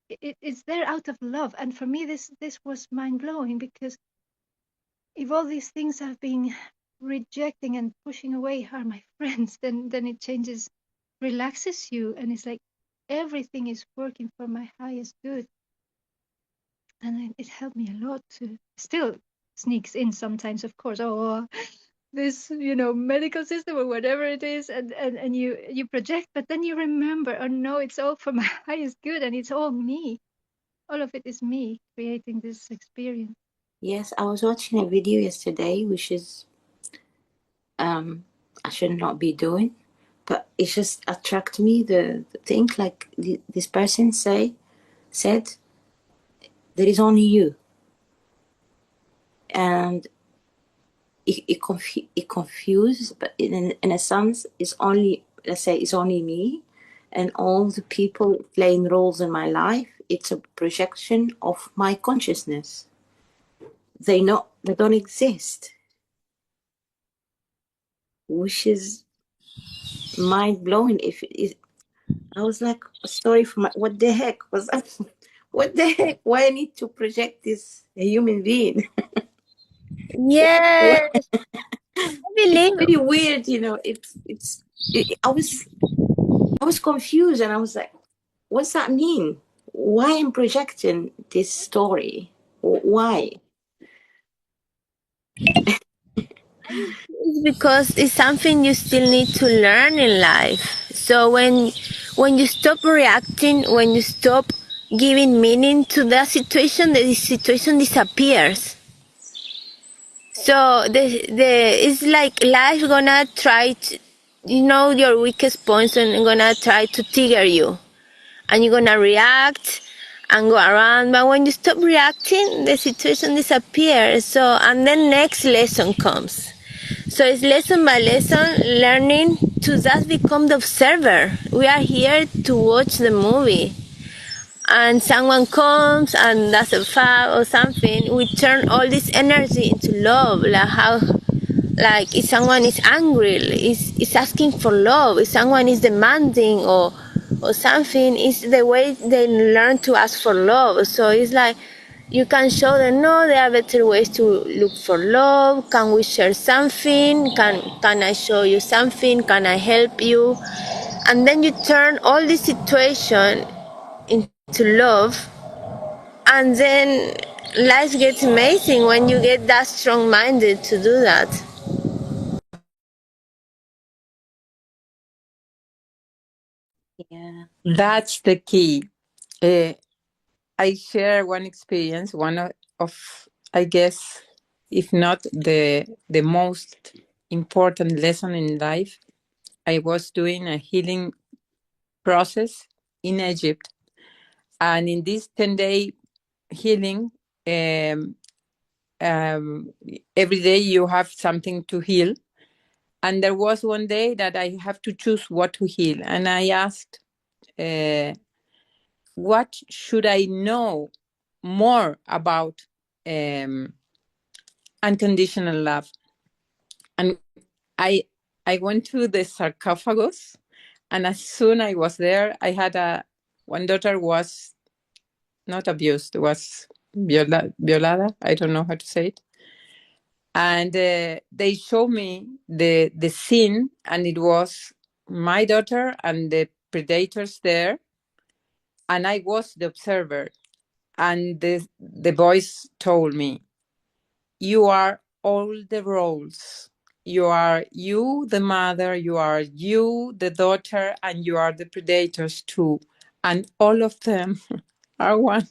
It's there out of love, and for me, this was mind blowing because if all these things I've been rejecting and pushing away are my friends, then it changes, relaxes you, and it's like everything is working for my highest good. And it helped me a lot to still sneaks in sometimes, of course. Oh, this medical system or whatever it is, and you project, but then you remember, oh no, it's all for my highest good, and it's all me. All of it is me creating this experience. Yes, I was watching a video yesterday, which is I should not be doing, but it just attracted me. The thing, like this person said, there is only you, and it confused, but in a sense, it's only, let's say, it's only me, and all the people playing roles in my life. It's a projection of my consciousness. They don't exist, which is mind blowing. I was like, sorry for my, what the heck was that? What the heck? Why I need to project this a human being? Yes, What? I It's believe. pretty weird, you know. I was confused, and I was like, what's that mean? Why I'm projecting this story? Why? It's because it's something you still need to learn in life. So when you stop reacting, when you stop giving meaning to that situation, the situation disappears. So the it's like life gonna try to, you know, your weakest points and gonna try to trigger you, and you're gonna react and go around. But when you stop reacting, the situation disappears. So and then next lesson comes. So it's lesson by lesson learning to just become the observer. We are here to watch the movie. And someone comes and does a foul or something, we turn all this energy into love. Like how, like if someone is angry, is asking for love. If someone is demanding or something, it's the way they learn to ask for love. So it's like you can show them, no, there are better ways to look for love. Can we share something? Can I show you something? Can I help you? And then you turn all this situation into love, and then life gets amazing when you get that strong minded to do that. Yeah. That's the key. Uh, I share one experience, one of, I guess, if not the most important lesson in life. I was doing a healing process in Egypt, and in this 10-day healing, um, um, every day you have something to heal. And there was one day that I have to choose what to heal, and I asked, what should I know more about um, unconditional love? And I I went to the sarcophagus, and as soon I was there, I had one daughter was not abused, was violada. I don't know how to say it. And they showed me the scene, and it was my daughter and the predators there, and I was the observer. And the voice told me, you are all the roles. You are you, the mother, you are you, the daughter, and you are the predators too. And all of them are one.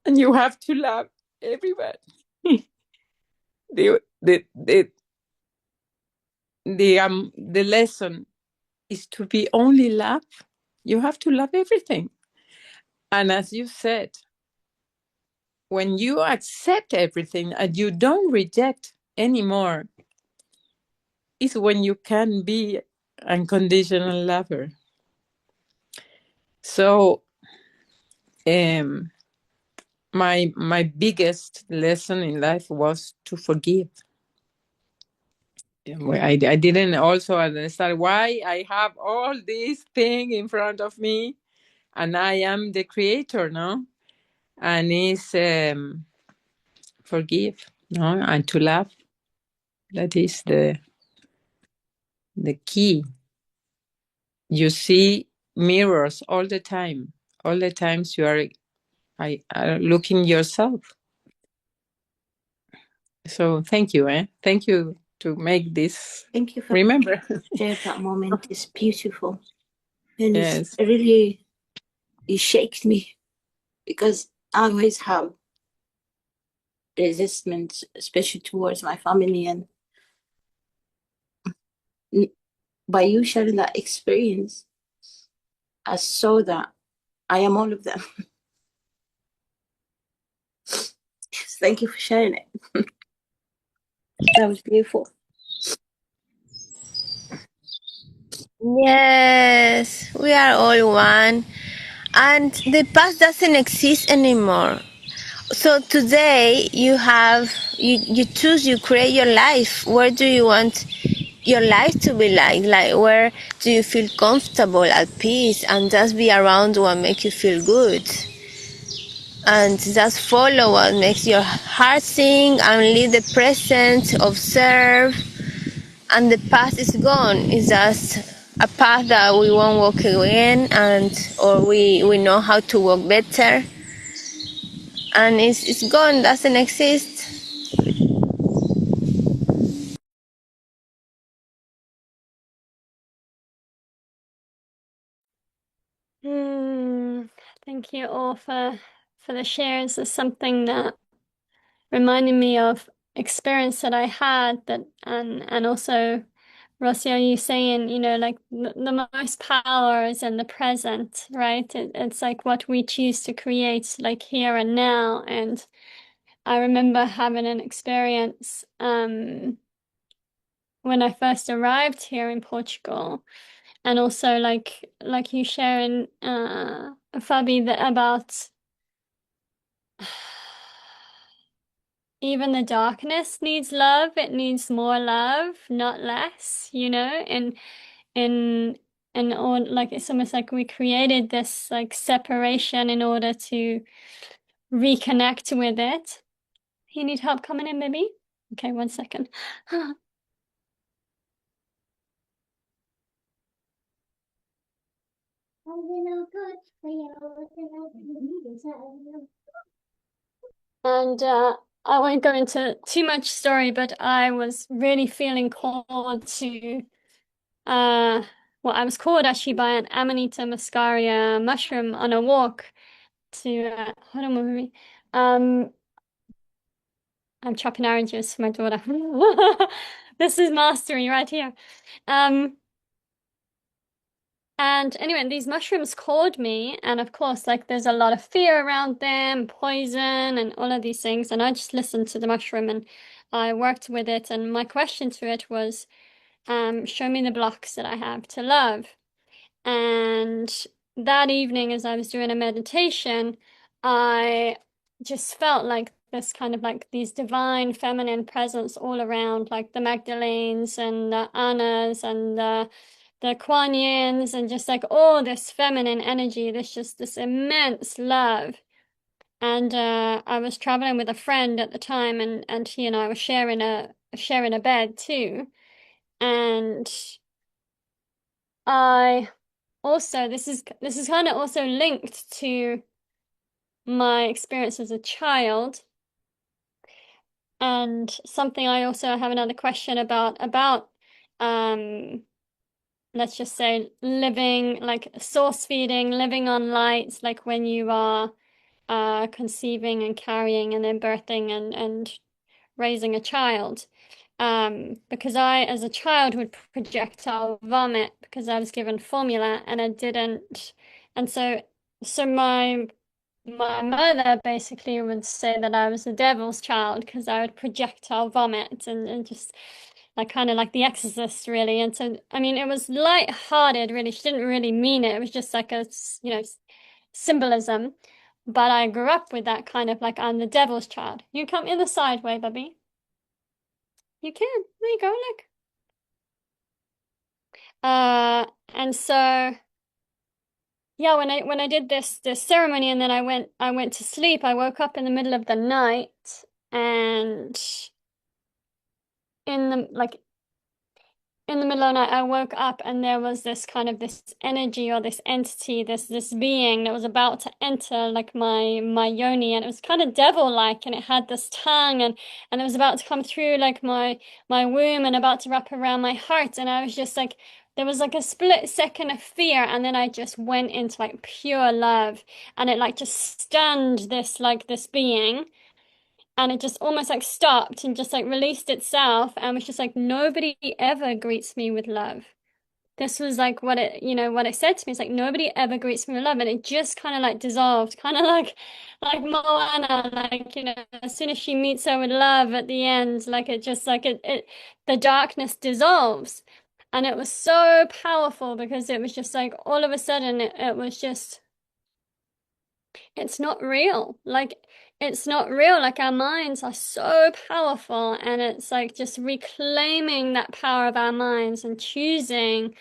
And you have to love everybody. The the lesson is to be only love. You have to love everything. And as you said, when you accept everything and you don't reject anymore, is when you can be unconditional lover. So my biggest lesson in life was to forgive. I didn't also understand why I have all this thing in front of me, and I am the creator, no? And it's forgive, no, and to love. That is the key. You see mirrors all the time. All the times you are looking yourself. So thank you, Thank you to make this. Thank you for Remember. sharing that moment. It's beautiful. And it's Yes. really, it shakes me because I always have resistance, especially towards my family. And by you sharing that experience, I saw that I am all of them. Thank you for sharing it. That was beautiful. Yes, we are all one, and the past doesn't exist anymore. So today you choose, you create your life. Where do you want your life to be like? Like, where do you feel comfortable, at peace, and just be around what makes you feel good, and just follow what makes your heart sing, and live the present, observe, and the past is gone. It's just a path that we won't walk again, and or we know how to walk better, and it's gone, doesn't exist. Thank you all for the shares. It's something that reminded me of experience that I had, that and also Rocio, you saying, you know, like the most power is in the present, right? It's like what we choose to create, like here and now. And I remember having an experience when I first arrived here in Portugal, and also like you sharing, Fabi, that about even the darkness needs love. It needs more love, not less, you know. In and or like it's almost like we created this like separation in order to reconnect with it. You need help coming in, baby? Okay, 1 second. And I won't go into too much story, but I was really feeling called to well, I was called actually by an Amanita muscaria mushroom on a walk to hold on with me. I'm chopping oranges for my daughter. This is mastery right here. And anyway, these mushrooms called me, and of course, like there's a lot of fear around them, poison, and all of these things. And I just listened to the mushroom and I worked with it. And my question to it was, show me the blocks that I have to love. And that evening, as I was doing a meditation, I just felt like this kind of like these divine feminine presence all around, like the Magdalenes and the Annas and the Kuan Yins, and just like all this feminine energy, this immense love. And I was traveling with a friend at the time, and he and I were sharing a bed too. And I also, this is kind of also linked to my experience as a child, and something I also have another question about let's just say living, like source feeding, living on light, like when you are conceiving and carrying and then birthing and raising a child. Because I, as a child, would projectile vomit because I was given formula and I didn't. And so my mother basically would say that I was the devil's child because I would projectile vomit and just like kind of like the Exorcist, really. And so, I mean, it was light-hearted, really. She didn't really mean it. It was just like a, you know, symbolism. But I grew up with that kind of like, I'm the devil's child. You come in the side way, Bubby. You can. There you go, look. And so yeah, when I did this ceremony and then I went to sleep, I woke up in the middle of the night, and in the like in the middle of the night I woke up and there was this kind of this energy or this entity, this being that was about to enter like my yoni, and it was kind of devil-like, and it had this tongue, and it was about to come through like my womb and about to wrap around my heart, and I was just like, there was like a split second of fear, and then I just went into like pure love, and it like just stunned this being, and it just almost like stopped and just like released itself and was just like, nobody ever greets me with love. this was like what it said to me. It's like nobody ever greets me with love, and it just kind of like dissolved, kind of like Moana, like as soon as she meets her with love at the end, like it just like it the darkness dissolves, and it was so powerful because it was just like all of a sudden it was just it's not real. Like it's not real. Like our minds are so powerful, and it's like just reclaiming that power of our minds and choosing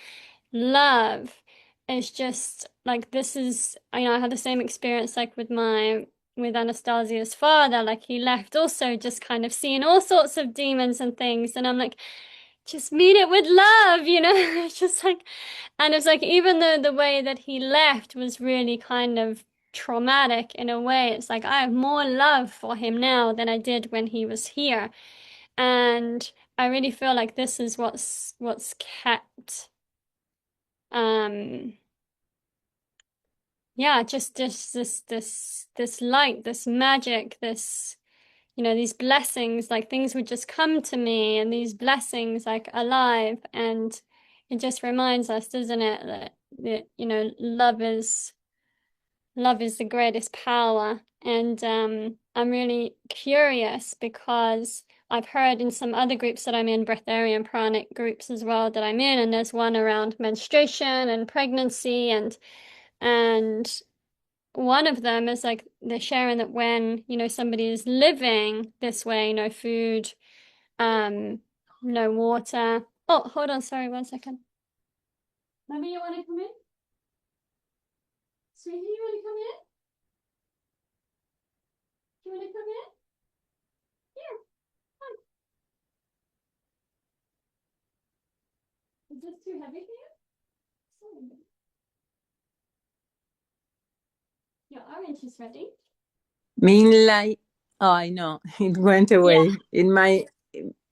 love is just like this is I had the same experience like with Anastasia's father. Like he left also just kind of seeing all sorts of demons and things, and I'm like, just meet it with love, it's just like, and it's like even though the way that he left was really kind of traumatic in a way, it's like I have more love for him now than I did when he was here. And I really feel like this is what's kept yeah, just this light, this magic, this these blessings, like things would just come to me, and these blessings like alive. And it just reminds us, doesn't it, that love is the greatest power. And I'm really curious because I've heard in some other groups that I'm in, breatharian pranic groups as well that I'm in, and there's one around menstruation and pregnancy, and one of them is like they're sharing that when somebody is living this way, no food, no water. Oh, hold on, sorry, 1 second. Maybe you want to come in? Sweetie, you want to come in? Do you want to come in? Here, come. Is this too heavy for you? Sorry. Your orange is ready. Meanwhile, oh, I know it went away. Yeah.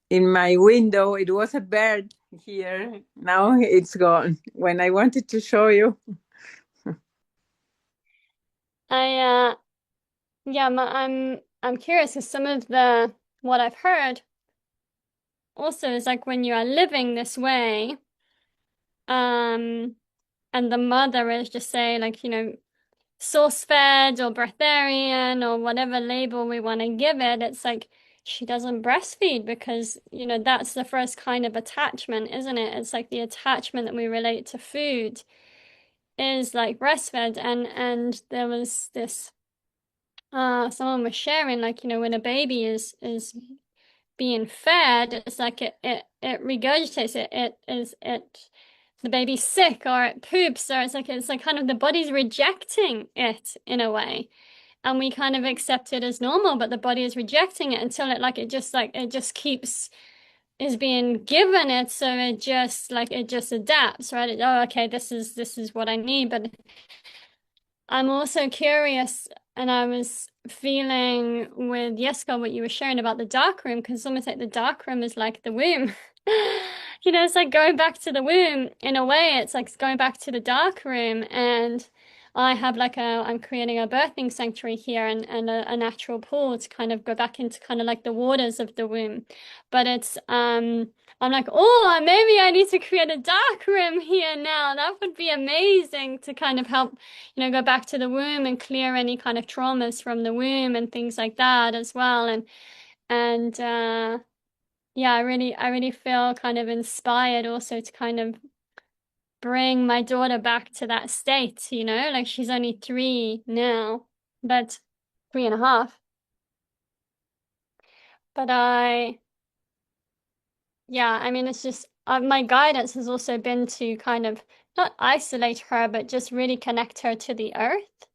In my window, it was a bird here. Now it's gone. When I wanted to show you, I'm curious because some of what I've heard also is like when you are living this way, and the mother is just say like source fed or breatharian or whatever label we want to give it, it's like she doesn't breastfeed because that's the first kind of attachment, isn't it? It's like the attachment that we relate to food is like breastfed. And there was this someone was sharing like when a baby is being fed, it's like it regurgitates, it the baby's sick or it poops, or it's like kind of the body's rejecting it in a way, and we kind of accept it as normal, but the body is rejecting it until it just keeps is being given it, so it just adapts, right? Oh, okay, this is what I need. But I'm also curious, and I was feeling with Jeska what you were sharing about the dark room, because it's almost like the dark room is like the womb. It's like going back to the womb in a way. It's like going back to the dark room. And I'm creating a birthing sanctuary here, and a natural pool to kind of go back into kind of like the waters of the womb. But I'm like, oh, maybe I need to create a dark room here now. That would be amazing to kind of help go back to the womb and clear any kind of traumas from the womb and things like that as well. And yeah, I really feel kind of inspired also to kind of bring my daughter back to that state, like she's only 3 now, but 3.5. But I mean, it's just my guidance has also been to kind of not isolate her, but just really connect her to the earth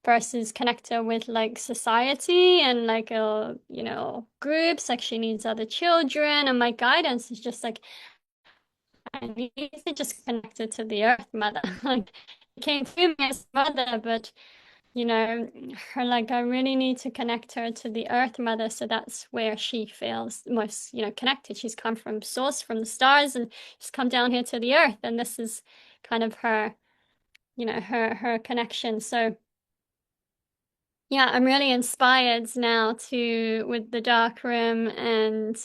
versus connect her with like society and like groups. Like she needs other children, and my guidance is just like I need to just connect her to the earth mother. Like it came through me as mother, but her like I really need to connect her to the earth mother, so that's where she feels most connected. She's come from source, from the stars, and she's come down here to the earth, and this is kind of her her connection. So yeah, I'm really inspired now with the dark room, and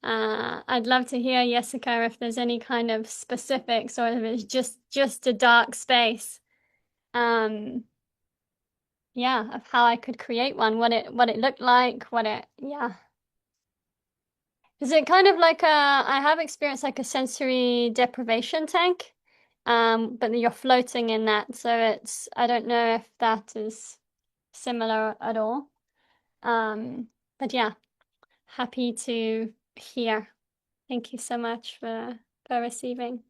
I'd love to hear, Jessica, if there's any kind of specifics or if it's just a dark space. Yeah, of how I could create one, what it looked like, yeah. Is it kind of like I have experienced like a sensory deprivation tank, but you're floating in that, so I don't know if that is similar at all. But yeah, happy to hear. Thank you so much for receiving.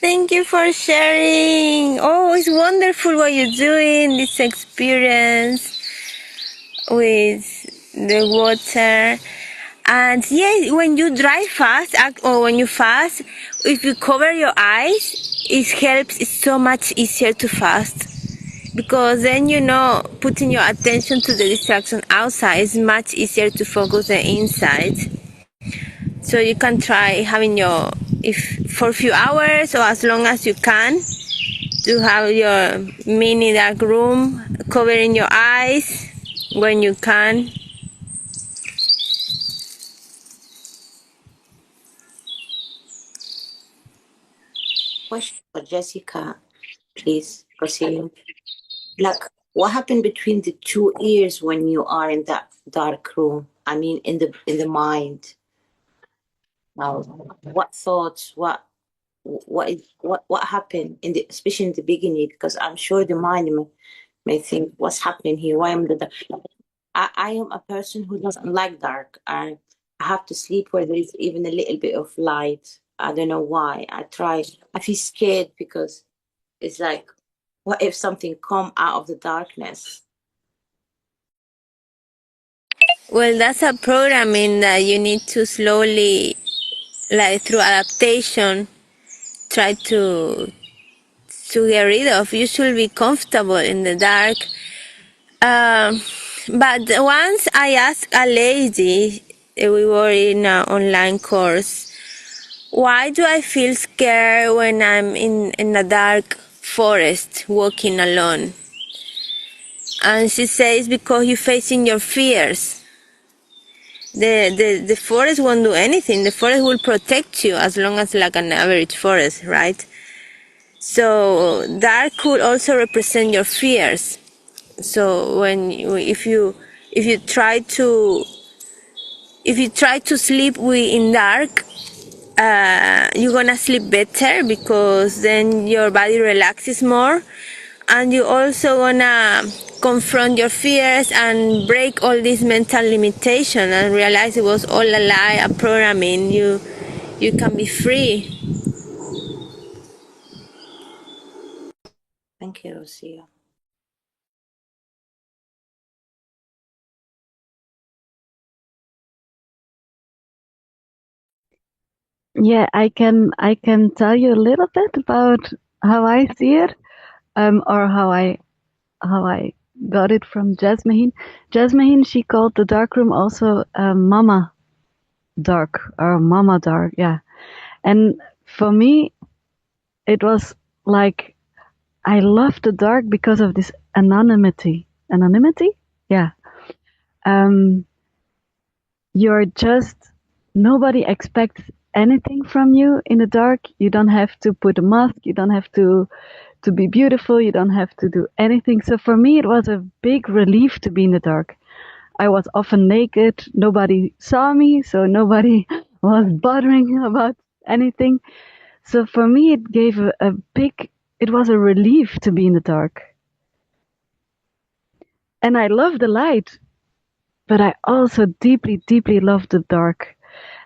Thank you for sharing. Oh, it's wonderful what you're doing, this experience with the water. And yeah, when you drive fast or when you fast, if you cover your eyes, it helps. It's so much easier to fast because then putting your attention to the distraction outside is much easier to focus the inside. So you can try having if for a few hours or as long as you can, to have your mini dark room covering your eyes when you can. Question for Jessica, please, Rocio. Like, what happened between the two ears when you are in that dark room? I mean, in the mind. Now, what thoughts? What happened especially in the beginning? Because I'm sure the mind may think, "What's happening here? Why am I am a person who doesn't like dark. I have to sleep where there is even a little bit of light. I don't know why. I feel scared because it's like, what if something come out of the darkness? Well, that's a programming that you need to slowly, like through adaptation, try to get rid of. You should be comfortable in the dark. But once I asked a lady, we were in an online course, why do I feel scared when I'm in a dark forest walking alone? And she says, because you're facing your fears. The forest won't do anything. The forest will protect you as long as like an average forest, right? So dark could also represent your fears. So if you try to sleep in dark, you're gonna sleep better because then your body relaxes more, and you also gonna confront your fears and break all these mental limitation and realize it was all a lie, a programming. You can be free. Thank you, Rocio. Yeah, I can tell you a little bit about how I see it, or how I got it from Jasmine. Jasmine, she called the dark room also Mama Dark or Mama Dark, yeah. And for me, it was like I love the dark because of this anonymity. Anonymity? Yeah. You're just, nobody expects anything from you in the dark. You don't have to put a mask. You don't have to be beautiful. You don't have to do anything. So for me, it was a big relief to be in the dark. I was often naked. Nobody saw me, so nobody was bothering about anything. So for me, it gave it was a relief to be in the dark. And I love the light, but I also deeply, deeply love the dark.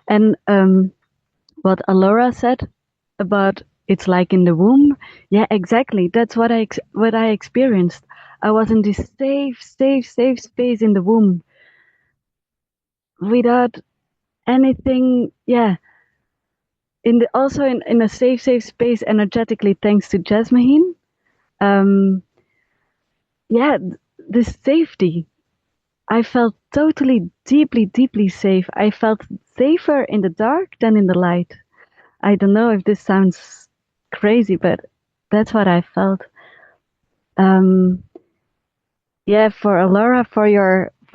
And what Alora said about it's like in the womb, yeah, exactly. That's what I experienced. I was in this safe space in the womb without anything. Yeah, also in a safe space energetically, thanks to Jasmine. Yeah, this safety. I felt totally, deeply, deeply safe. I felt safer in the dark than in the light. I don't know if this sounds crazy, but that's what I felt. Yeah, for Alara, for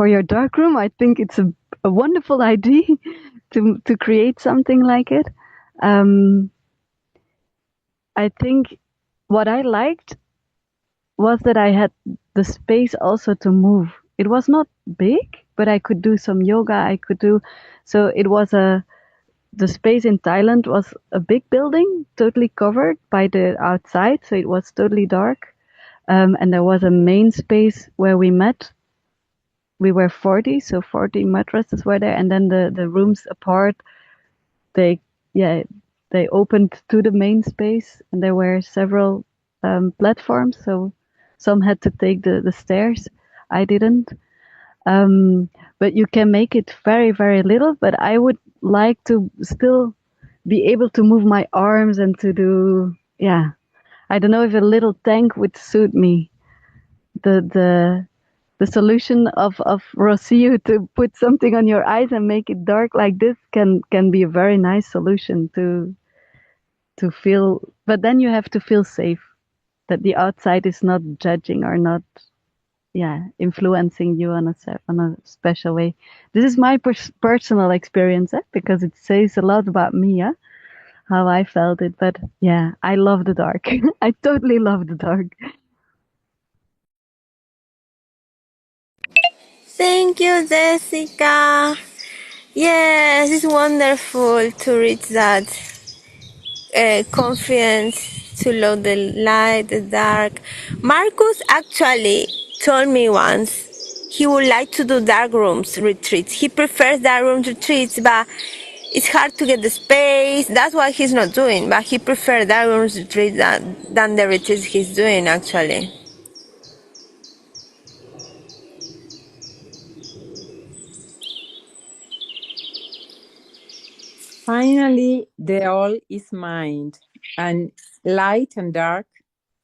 your dark room, I think it's a wonderful idea to create something like it. I think what I liked was that I had the space also to move. It was not big, but I could do some yoga. I could do so. It was the space in Thailand was a big building, totally covered by the outside, so it was totally dark. And there was a main space where we met. We were 40, so 40 mattresses were there, and then the rooms apart, they yeah they opened to the main space, and there were several platforms, so some had to take the stairs. I didn't. But you can make it very, very little, but I would like to still be able to move my arms and to do, yeah. I don't know if a little tank would suit me. The solution of Rocio to put something on your eyes and make it dark like this can be a very nice solution to feel, but then you have to feel safe that the outside is not judging or not, yeah, influencing you on a special way. This is my personal experience, because it says a lot about me, how I felt it. But yeah, I love the dark. I totally love the dark. Thank you, Jessica. Yes, it's wonderful to reach that confidence to love the light, the dark. Markus actually told me once he would like to do dark rooms retreats. He prefers dark room retreats, but it's hard to get the space. That's what he's not doing, but he prefers dark rooms retreats than the retreats he's doing actually. Finally, the all is mind, and light and dark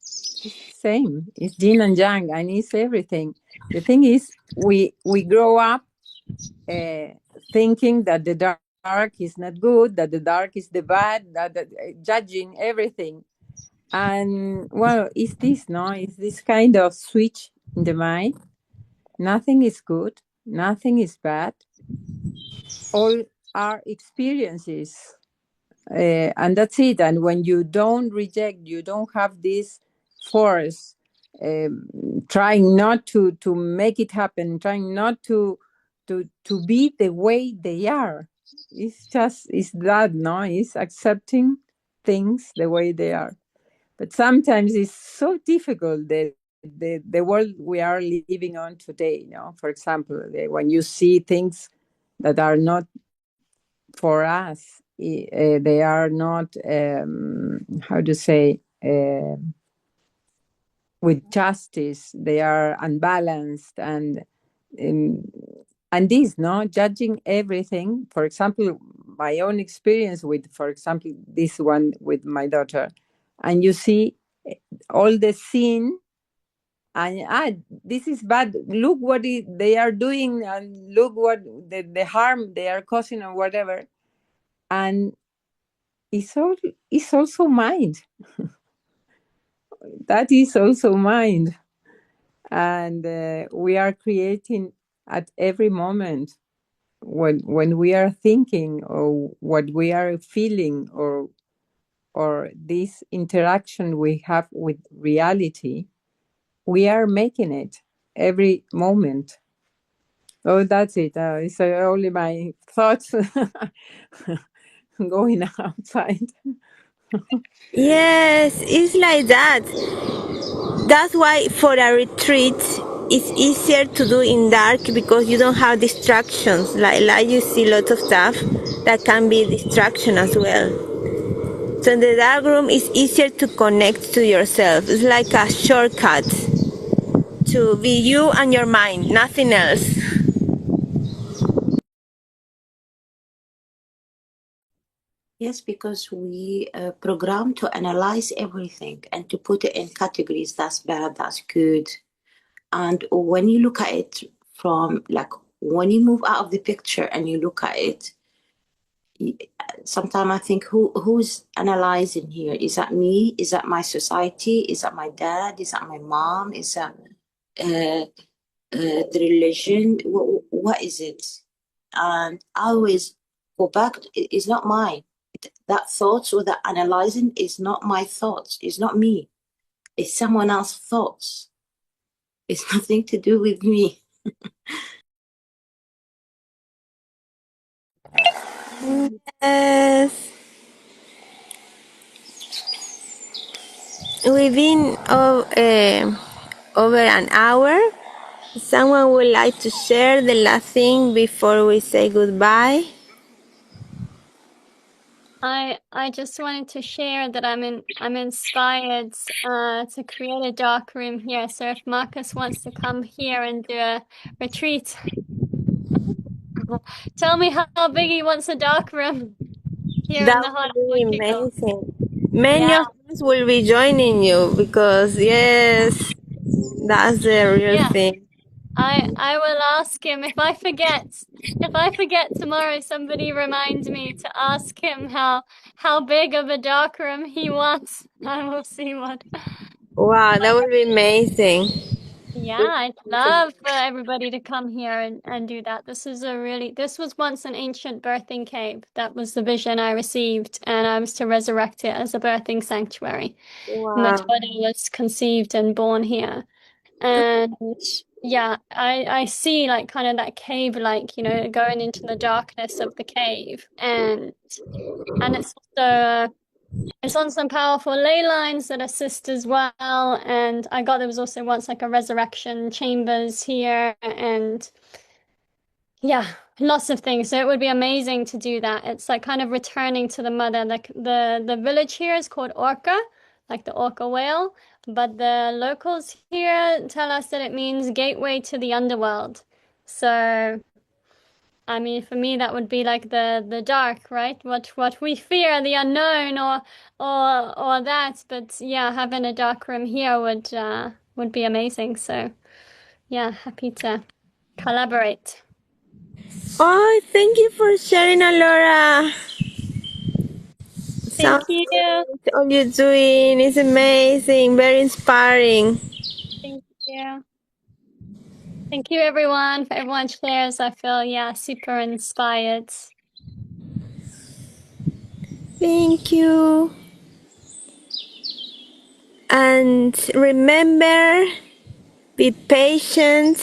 is the same. It's yin and yang, and it's everything. The thing is, we grow up thinking that the dark is not good, that the dark is the bad, that judging everything. And well, it's this, no? It's this kind of switch in the mind. Nothing is good, nothing is bad. All are experiences, and that's it. And when you don't reject, you don't have this force, trying not to make it happen, trying not to be the way they are. It's that, no? It's accepting things the way they are. But sometimes it's so difficult, the world we are living on today, for example, when you see things that are not for us, they are not, how to say, with justice, they are unbalanced, um, and this, no, judging everything. For example, my own experience with, for example, this one with my daughter, and you see all the scene, and this is bad, look what they are doing, and look what the harm they are causing or whatever. And it's also mind. That is also mind. And we are creating at every moment, when we are thinking, or what we are feeling, or this interaction we have with reality, we are making it every moment. Oh, that's it. It's only my thoughts going outside. Yes, it's like that. That's why for a retreat it's easier to do in dark, because you don't have distractions. Like you see a lot of stuff that can be a distraction as well. So in the dark room it's easier to connect to yourself. It's like a shortcut to be you and your mind, nothing else. Yes, because we program to analyze everything and to put it in categories. That's bad, that's good. And when you look at it from, like, when you move out of the picture and you look at it, sometimes I think, who's analyzing here? Is that me? Is that my society? Is that my dad? Is that my mom? Is that the religion? What is it? And I always go back. It's not mine. That thoughts or that analyzing is not my thoughts. It's not me. It's someone else's thoughts. It's nothing to do with me. Yes. We've been over an hour. Someone would like to share the last thing before we say goodbye? I just wanted to share that I'm inspired to create a dark room here. So if Marcus wants to come here and do a retreat, tell me how big he wants a dark room here in That the heart would of be Portugal. amazing. Many Yeah, of us will be joining you because, yes, that's the real yeah. thing. I will ask him if I forget. If I forget tomorrow, somebody remind me to ask him how big of a dark room he wants. I will see what. Wow, that would be amazing. Yeah, I'd love for everybody to come here and do that. This was once an ancient birthing cave. That was the vision I received, and I was to resurrect it as a birthing sanctuary. My Wow. daughter was conceived and born here. And yeah, I see like kind of that cave, like, going into the darkness of the cave. And it's on some powerful ley lines that assist as well. And there was also once like a resurrection chambers here, and yeah, lots of things. So it would be amazing to do that. It's like kind of returning to the mother. Like the village here is called Orca, like the orca whale, but the locals here tell us that it means gateway to the underworld. So I mean, for me, that would be like the dark, right? What we fear, the unknown, or that. But yeah, having a dark room here would be amazing. So yeah, happy to collaborate. Oh, thank you for sharing, Alora. Thank Sounds you. great. All you're doing is amazing, very inspiring. Thank you. Thank you, everyone, for everyone's shares. I feel, yeah, super inspired. Thank you. And remember, be patient.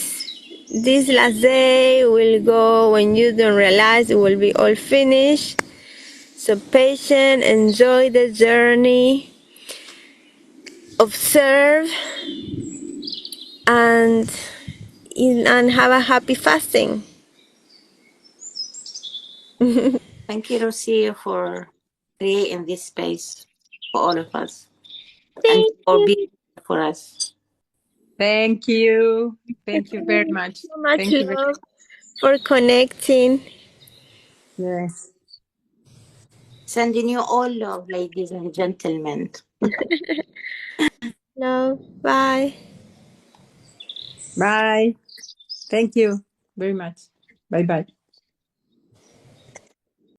This last day will go when you don't realize it will be all finished. So patient, enjoy the journey, observe, and and have a happy fasting. Thank you, Rocio, for creating this space for all of us and Thank for being you. here for us. Thank you. Thank you very Thank you much. so much Thank you very love for connecting. Yes. Sending you all love, ladies and gentlemen. Love. Bye. Bye. Thank you very much. Bye bye.